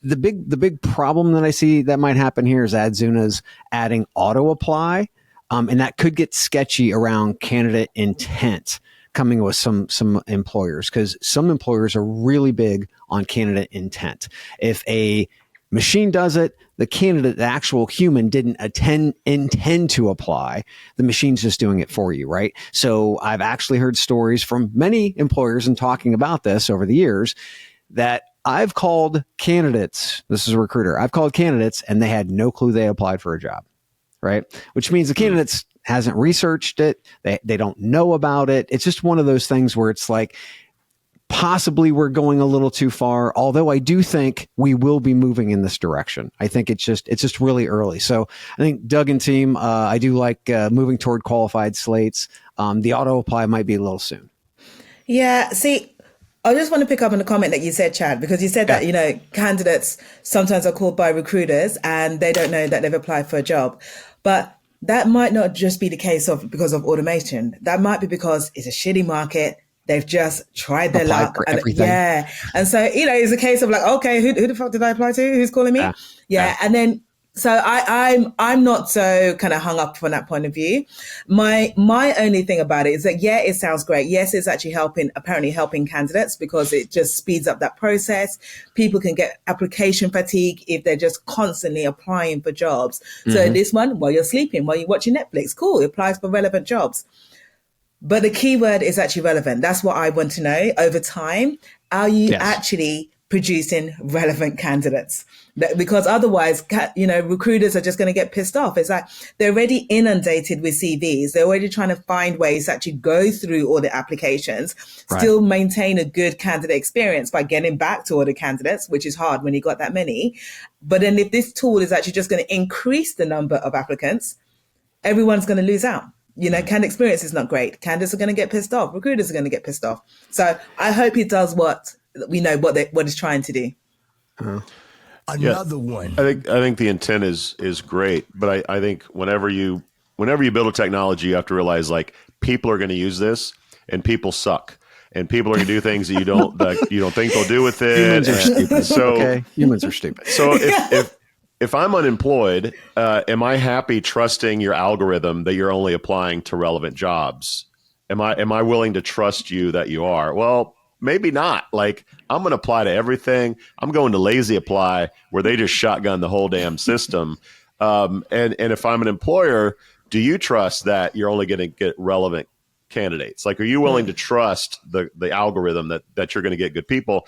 The big problem that I see that might happen here is Adzuna's adding auto apply. And that could get sketchy around candidate intent coming with some employers, because some employers are really big on candidate intent. If a machine does it, the candidate, the actual human, didn't intend to apply. The machine's just doing it for you, right? So I've actually heard stories from many employers and talking about this over the years that I've called candidates. This is a recruiter. I've called candidates and they had no clue they applied for a job. Right. Which means the candidates hasn't researched it. They don't know about it. It's just one of those things where it's like, possibly we're going a little too far. Although I do think we will be moving in this direction. I think it's just really early. So I think Doug and team, I do like moving toward qualified slates. The auto apply might be a little soon. Yeah. See, I just want to pick up on the comment that you said, Chad, because you said that, candidates sometimes are called by recruiters and they don't know that they've applied for a job. But that might not just be the case because of automation. That might be because it's a shitty market. They've just tried their luck. And, and so, it's a case of like, okay, who the fuck did I apply to? Who's calling me? And then, so I'm not so kind of hung up from that point of view. My only thing about it is that, it sounds great. Yes, it's actually apparently helping candidates because it just speeds up that process. People can get application fatigue if they're just constantly applying for jobs. So this one, while you're sleeping, while you're watching Netflix, cool, it applies for relevant jobs. But the keyword is actually relevant. That's what I want to know over time. Are you actually producing relevant candidates? Because otherwise, recruiters are just going to get pissed off. It's like they're already inundated with CVs. They're already trying to find ways to actually go through all the applications, still maintain a good candidate experience by getting back to all the candidates, which is hard when you got that many. But then if this tool is actually just going to increase the number of applicants, everyone's going to lose out. Candidate experience is not great. Candidates are going to get pissed off. Recruiters are going to get pissed off. So I hope he does what it's trying to do. Another one. I think the intent is great, but I think whenever you build a technology, you have to realize like people are going to use this and people suck. And people are going to do things that you don't think they'll do with it. Humans are stupid. So humans are stupid. So if I'm unemployed, am I happy trusting your algorithm that you're only applying to relevant jobs? Am I willing to trust you that you are? Well, maybe not. Like, I'm going to apply to everything. I'm going to lazy apply where they just shotgun the whole damn system. And if I'm an employer, do you trust that you're only going to get relevant candidates? Like, are you willing to trust the algorithm that you're going to get good people?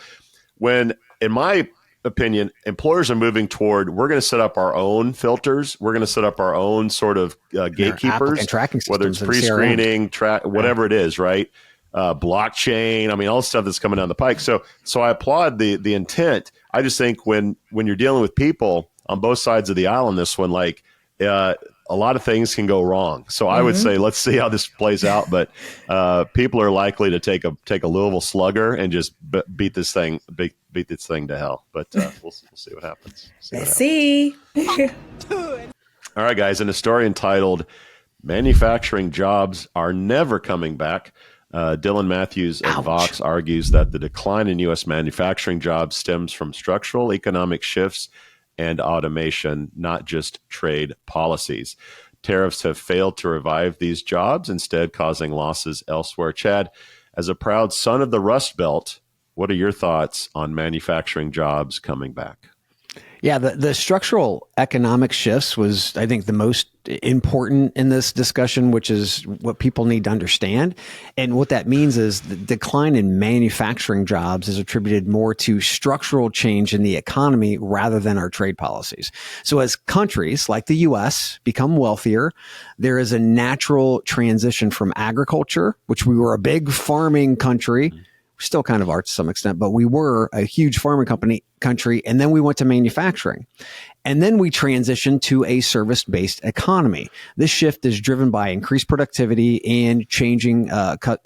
When, in my opinion, employers are moving toward, we're going to set up our own filters. We're going to set up our own sort of gatekeepers, tracking systems, whether it's pre-screening, whatever it is, right? Blockchain. I mean, all the stuff that's coming down the pike. So I applaud the intent. I just think when you're dealing with people on both sides of the aisle in this one, like a lot of things can go wrong. So I would say, let's see how this plays out. But people are likely to take a Louisville Slugger and just beat this thing to hell. But we'll see what happens. Let's see. All right, guys. In a story entitled "Manufacturing Jobs Are Never Coming Back," Dylan Matthews of Vox argues that the decline in U.S. manufacturing jobs stems from structural economic shifts and automation, not just trade policies. Tariffs have failed to revive these jobs, instead causing losses elsewhere. Chad, as a proud son of the Rust Belt, what are your thoughts on manufacturing jobs coming back? Yeah, the structural economic shifts was, I think, the most important in this discussion, which is what people need to understand. And what that means is the decline in manufacturing jobs is attributed more to structural change in the economy rather than our trade policies. So as countries like the U.S. become wealthier, there is a natural transition from agriculture, which we were a big farming country. still kind of are to some extent, but we were a huge pharma country. And then we went to manufacturing. And then we transitioned to a service-based economy. This shift is driven by increased productivity and changing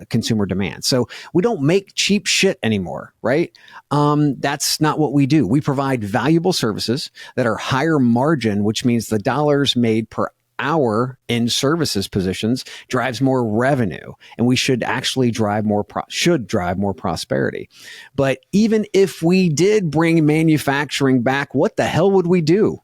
consumer demand. So we don't make cheap shit anymore, right? That's not what we do. We provide valuable services that are higher margin, which means the dollars made per hour in services positions drives more revenue, and we should actually drive more prosperity. But even if we did bring manufacturing back, what the hell would we do?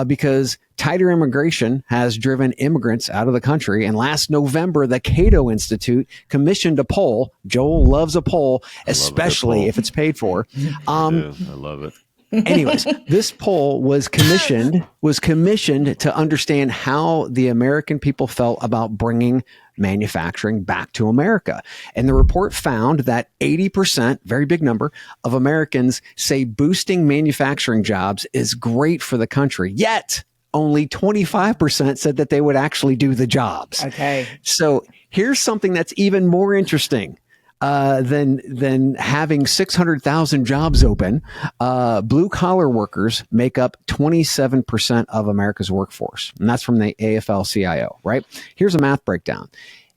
Because tighter immigration has driven immigrants out of the country. And last November, the Cato Institute commissioned a poll. Joel loves a poll, especially if it's paid for. I love it. Anyways, this poll was commissioned to understand how the American people felt about bringing manufacturing back to America. And the report found that 80%, very big number, of Americans say boosting manufacturing jobs is great for the country. Yet only 25% said that they would actually do the jobs. Okay. So here's something that's even more interesting. Than having 600,000 jobs open, blue collar workers make up 27% of America's workforce. And that's from the AFL-CIO, right? Here's a math breakdown.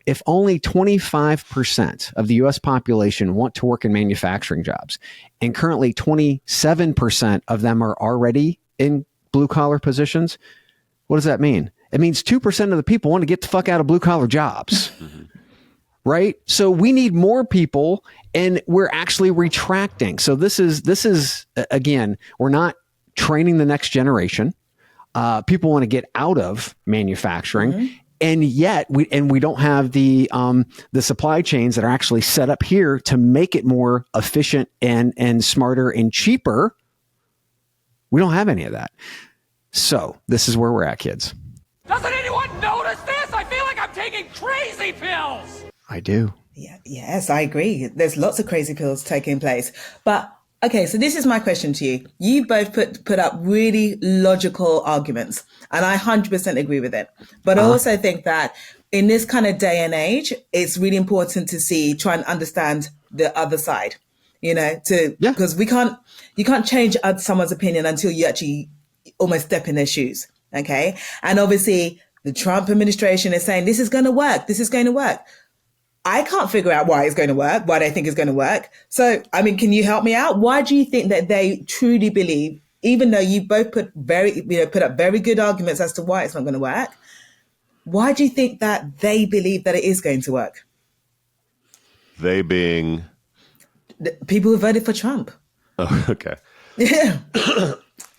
If only 25% of the U.S. population want to work in manufacturing jobs, and currently 27% of them are already in blue collar positions, what does that mean? It means 2% of the people want to get the fuck out of blue collar jobs. Right? So we need more people, and we're actually retracting. So this is again, we're not training the next generation. People want to get out of manufacturing. And yet we don't have the supply chains that are actually set up here to make it more efficient and smarter and cheaper. We don't have any of that. So this is where we're at, kids. Doesn't anyone notice this? I feel like I'm taking crazy pills. I do. Yeah, yes, I agree. There's lots of crazy pills taking place. But okay, so this is my question to you. You both put up really logical arguments, and I 100% agree with it. But I also think that in this kind of day and age, it's really important to try and understand the other side, because you can't change someone's opinion until you actually almost step in their shoes. Okay. And obviously the Trump administration is saying, this is going to work. This is going to work. I can't figure out why it's going to work, why they think it's going to work. So, I mean, can you help me out? Why do you think that they truly believe, even though you both put up very good arguments as to why it's not going to work, why do you think that they believe that it is going to work? They being? The people who voted for Trump. Oh, okay. Yeah.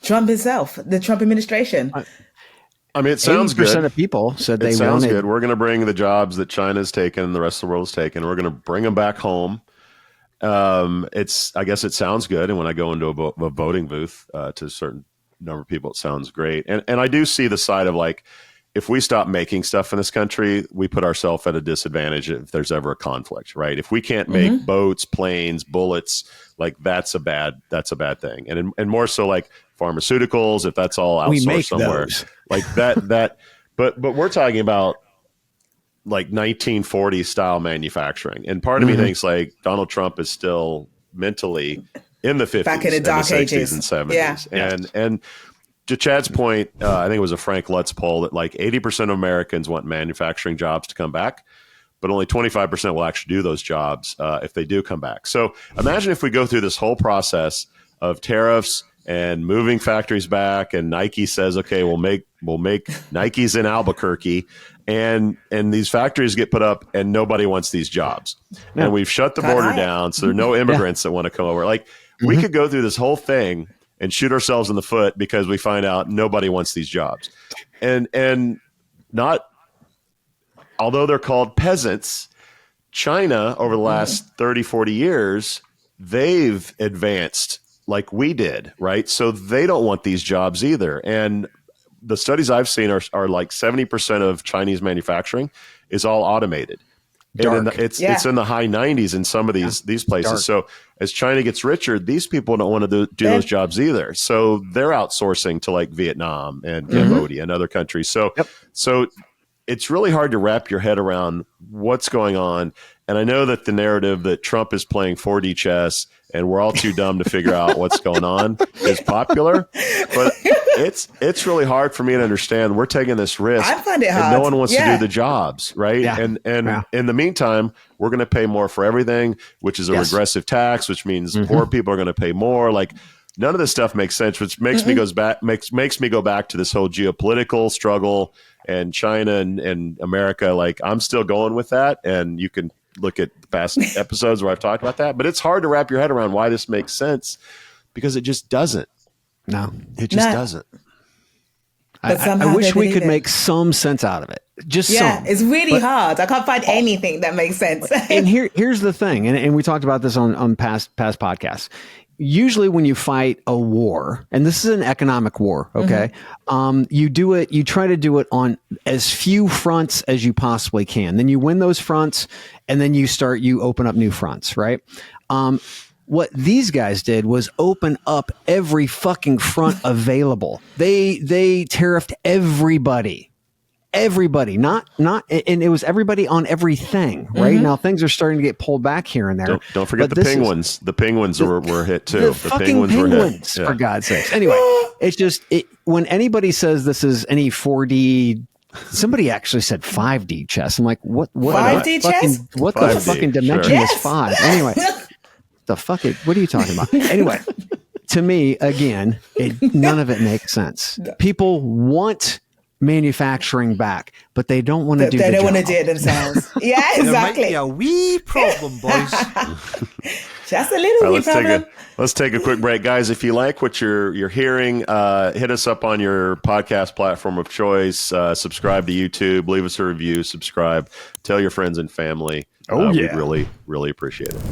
Trump himself, the Trump administration. I mean, it sounds good. 80% of people said they wanted. It sounds good. We're going to bring the jobs that China's taken and the rest of the world has taken. We're going to bring them back home. I guess it sounds good. And when I go into a voting booth to a certain number of people, it sounds great. And I do see the side of like, if we stop making stuff in this country, we put ourselves at a disadvantage if there's ever a conflict, right? If we can't make boats, planes, bullets, like that's a bad thing. And more so like pharmaceuticals, if that's all outsourced somewhere. Those. Like that, but we're talking about like 1940s style manufacturing. And part of me thinks like Donald Trump is still mentally in the 50s, back in the dark ages and 70s. Yeah. And to Chad's point, I think it was a Frank Lutz poll that like 80% of Americans want manufacturing jobs to come back, but only 25% will actually do those jobs if they do come back. So imagine if we go through this whole process of tariffs and moving factories back, and Nike says, okay, we'll make Nikes in Albuquerque, and these factories get put up and nobody wants these jobs. No. And we've shut the border down, so there are no immigrants that want to come over. Like we could go through this whole thing and shoot ourselves in the foot because we find out nobody wants these jobs. And not, although they're called peasants, China over the last 30, 40 years, they've advanced like we did, right? So they don't want these jobs either. And the studies I've seen are like 70% of Chinese manufacturing is all automated. And it's in the high 90s in some of these places. Dark. So as China gets richer, these people don't want to do those jobs either. So they're outsourcing to like Vietnam and Cambodia and other countries. So so it's really hard to wrap your head around what's going on. And I know that the narrative that Trump is playing 4D chess and we're all too dumb to figure out what's going on is popular. But it's really hard for me to understand. We're taking this risk. I find it hard. And no one wants to do the jobs, right? Yeah. And in the meantime, we're going to pay more for everything, which is a regressive tax, which means poor people are going to pay more. Like, none of this stuff makes sense, which makes me go back to this whole geopolitical struggle and China and America. Like, I'm still going with that, and you can look at past episodes where I've talked about that. But it's hard to wrap your head around why this makes sense, because it just doesn't. No, it just doesn't. I wish we could make some sense out of it. Just some. It's really hard. I can't find anything that makes sense. And here's the thing, and we talked about this on past podcasts. Usually when you fight a war, and this is an economic war, okay, you try to do it on as few fronts as you possibly can. Then you win those fronts, and then you open up new fronts, right? What these guys did was open up every fucking front available. They tariffed everybody, not, and it was everybody on everything, right? Now things are starting to get pulled back here and there. Don't forget the penguins. The penguins were hit too. The fucking penguins, for God's sakes. Anyway, it's just when anybody says this is any 4D. Somebody actually said 5D chess. I'm like, what 5D chess? What the fucking dimension is 5? Anyway, the fuck it. What are you talking about? Anyway, to me, again, none of it makes sense. People want manufacturing back, but they don't want to do. They don't want to job. do it themselves. Yeah, exactly. There might be a wee problem, boys. Just a little wee problem. Let's take a quick break, guys. If you like what you're hearing, hit us up on your podcast platform of choice. Subscribe to YouTube. Leave us a review. Subscribe. Tell your friends and family. We really, really appreciate it.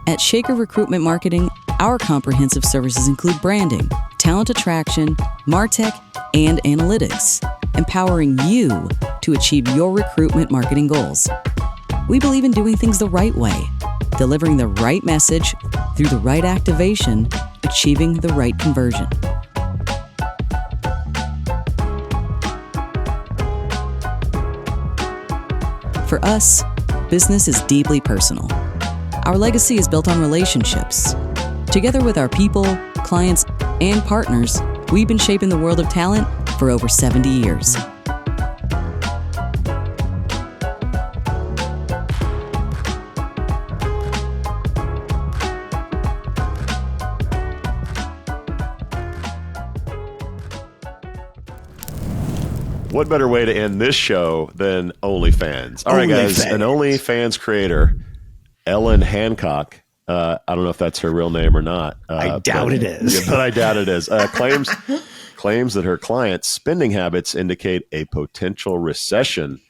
At Shaker Recruitment Marketing, our comprehensive services include branding, talent attraction, MarTech, and analytics, empowering you to achieve your recruitment marketing goals. We believe in doing things the right way, delivering the right message through the right activation, achieving the right conversion. For us, business is deeply personal. Our legacy is built on relationships. Together with our people, clients, and partners, we've been shaping the world of talent for over 70 years. What better way to end this show than OnlyFans? All right, guys, an OnlyFans creator, Ellen Hancock, I don't know if that's her real name or not. I doubt it is. But I doubt it is. Claims that her clients' spending habits indicate a potential recession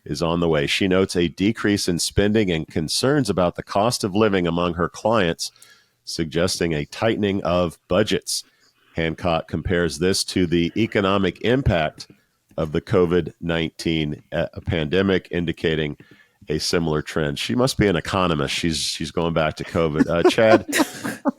is on the way. She notes a decrease in spending and concerns about the cost of living among her clients, suggesting a tightening of budgets. Hancock compares this to the economic impact of the COVID-19 pandemic, indicating a similar trend. She must be an economist. She's going back to COVID. Chad,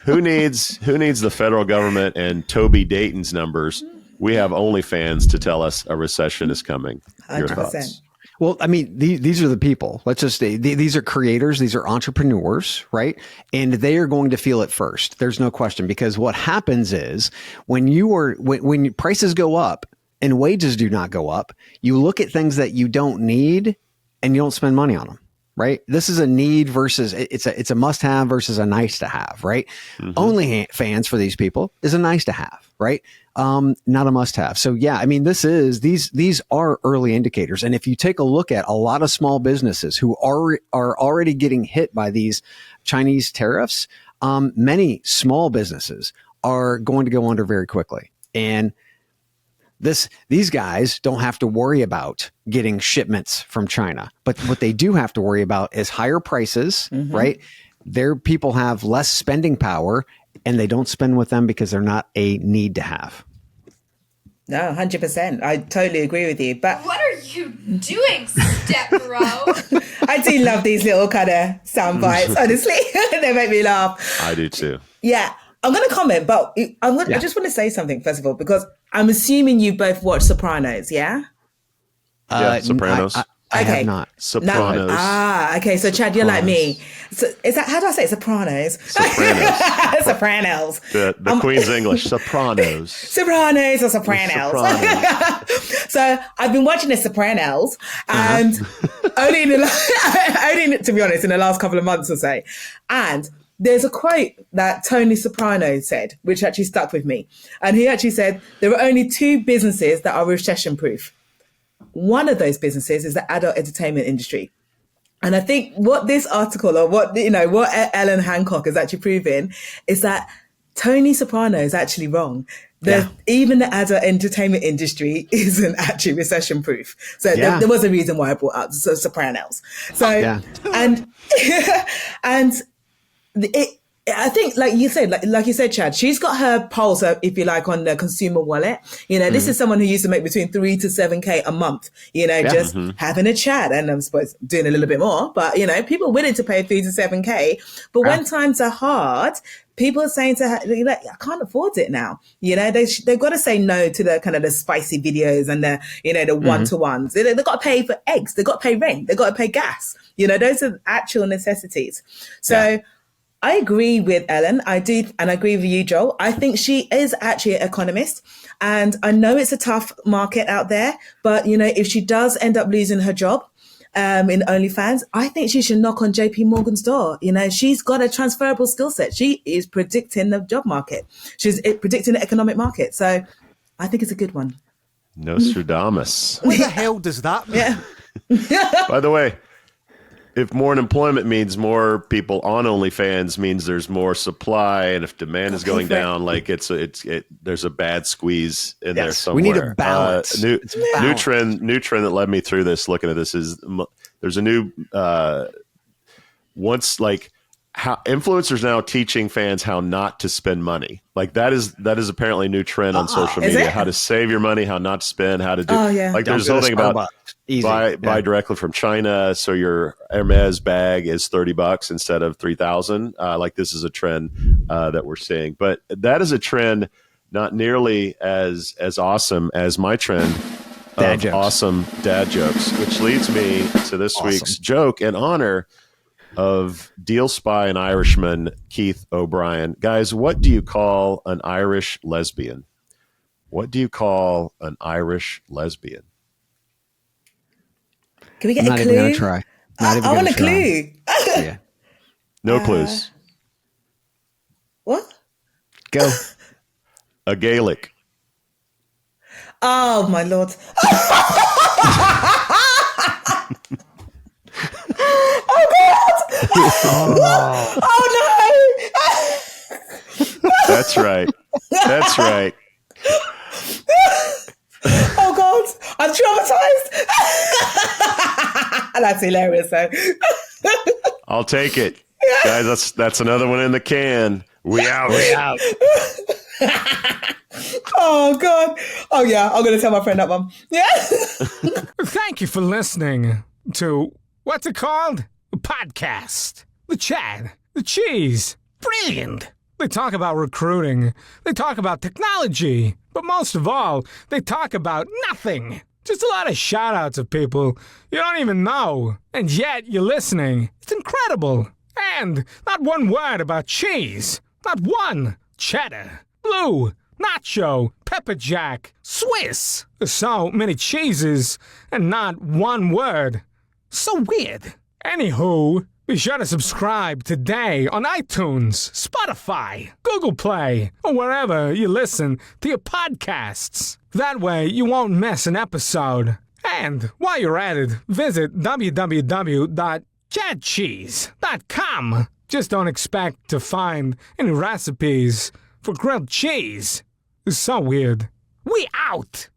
who needs the federal government and Toby Dayton's numbers? We have OnlyFans to tell us a recession is coming. Your 100%. thoughts? Well, I mean, these are the people. Let's just say these are creators. These are entrepreneurs, right? And they are going to feel it first. There's no question, because what happens is when prices go up and wages do not go up, you look at things that you don't need and you don't spend money on them, right? This is a need versus it's a must have versus a nice to have, right? OnlyFans for these people is a nice to have, right? Not a must have. So yeah, I mean, these are early indicators. And if you take a look at a lot of small businesses who are already getting hit by these Chinese tariffs, many small businesses are going to go under very quickly. And these guys don't have to worry about getting shipments from China, but what they do have to worry about is higher prices, right? Their people have less spending power, and they don't spend with them because they're not a need to have. No, 100%. I totally agree with you. But what are you doing, step bro? I do love these little kind of sound bites, honestly. They make me laugh. I do too. Yeah. I'm going to comment, but I just want to say something, first of all, because I'm assuming you both watched Sopranos, yeah? Yeah, Sopranos. I have not. Sopranos. Okay. So Chad, you're like me. So is that, how do I say it? Sopranos? Sopranos. Sopranos. The Queen's English. Sopranos. Sopranos or Sopranos. So I've been watching The Sopranos, and only to be honest, in the last couple of months or so. And there's a quote that Tony Soprano said, which actually stuck with me. And he actually said, there are only 2 businesses that are recession-proof. One of those businesses is the adult entertainment industry. And I think what this article, or what Ellen Hancock is actually proving, is that Tony Soprano is actually wrong. Even the adult entertainment industry isn't actually recession-proof. So there was a reason why I brought up Sopranos. So, I think, like you said, Chad, she's got her pulse, if you like, on the consumer wallet. This is someone who used to make between 3 to 7K a month, just having a chat, and I'm supposed doing a little bit more, but people are willing to pay 3 to 7K. But when times are hard, people are saying to her, like, I can't afford it now. They've got to say no to the kind of the spicy videos and the, the one-to-ones. They've got to pay for eggs. They've got to pay rent. They've got to pay gas. Those are actual necessities. So I agree with Ellen. I do. And I agree with you, Joel. I think she is actually an economist. And I know it's a tough market out there, but if she does end up losing her job, in OnlyFans, I think she should knock on JP Morgan's door. She's got a transferable skill set. She is predicting the job market. She's predicting the economic market. So I think it's a good one. Nostradamus. What the hell does that mean? By the way, if more unemployment means more people on OnlyFans, means there's more supply, and if demand is going down, like there's a bad squeeze in there somewhere. We need a balance. New trend that led me through this. Looking at this is there's a new how influencers now teaching fans how not to spend money. Like that is apparently a new trend on social media. How to save your money, how not to spend, how to do. Like there's a whole thing about buy directly from China, so your Hermes bag is $30 instead of $3,000. Like this is a trend that we're seeing, but that is a trend not nearly as awesome as my trend of awesome dad jokes, which leads me to this week's joke in honor of Deel spy and Irishman Keith O'Brien. Guys, what do you call an Irish lesbian? What do you call an Irish lesbian? Can we get a clue? Not even gonna try. I want a clue. No clues. What? Go. A Gaelic. Oh my Lord. Oh God! Oh no! That's right. That's right. Oh God! I'm traumatized. That's hilarious, though. I'll take it, guys. That's another one in the can. We out. We out. Oh God! Oh yeah, I'm gonna tell my friend that one. Yeah. Thank you for listening to. What's it called? A podcast. The Chad. The Cheese. Brilliant. They talk about recruiting. They talk about technology. But most of all, they talk about nothing. Just a lot of shout-outs of people you don't even know. And yet you're listening. It's incredible. And not one word about cheese. Not one. Cheddar. Blue. Nacho. Pepper Jack. Swiss. So many cheeses and not one word. So weird. Anywho, be sure to subscribe today on iTunes, Spotify, Google Play, or wherever you listen to your podcasts. That way you won't miss an episode. And while you're at it, visit www.chadcheese.com. Just don't expect to find any recipes for grilled cheese. It's so weird. We out!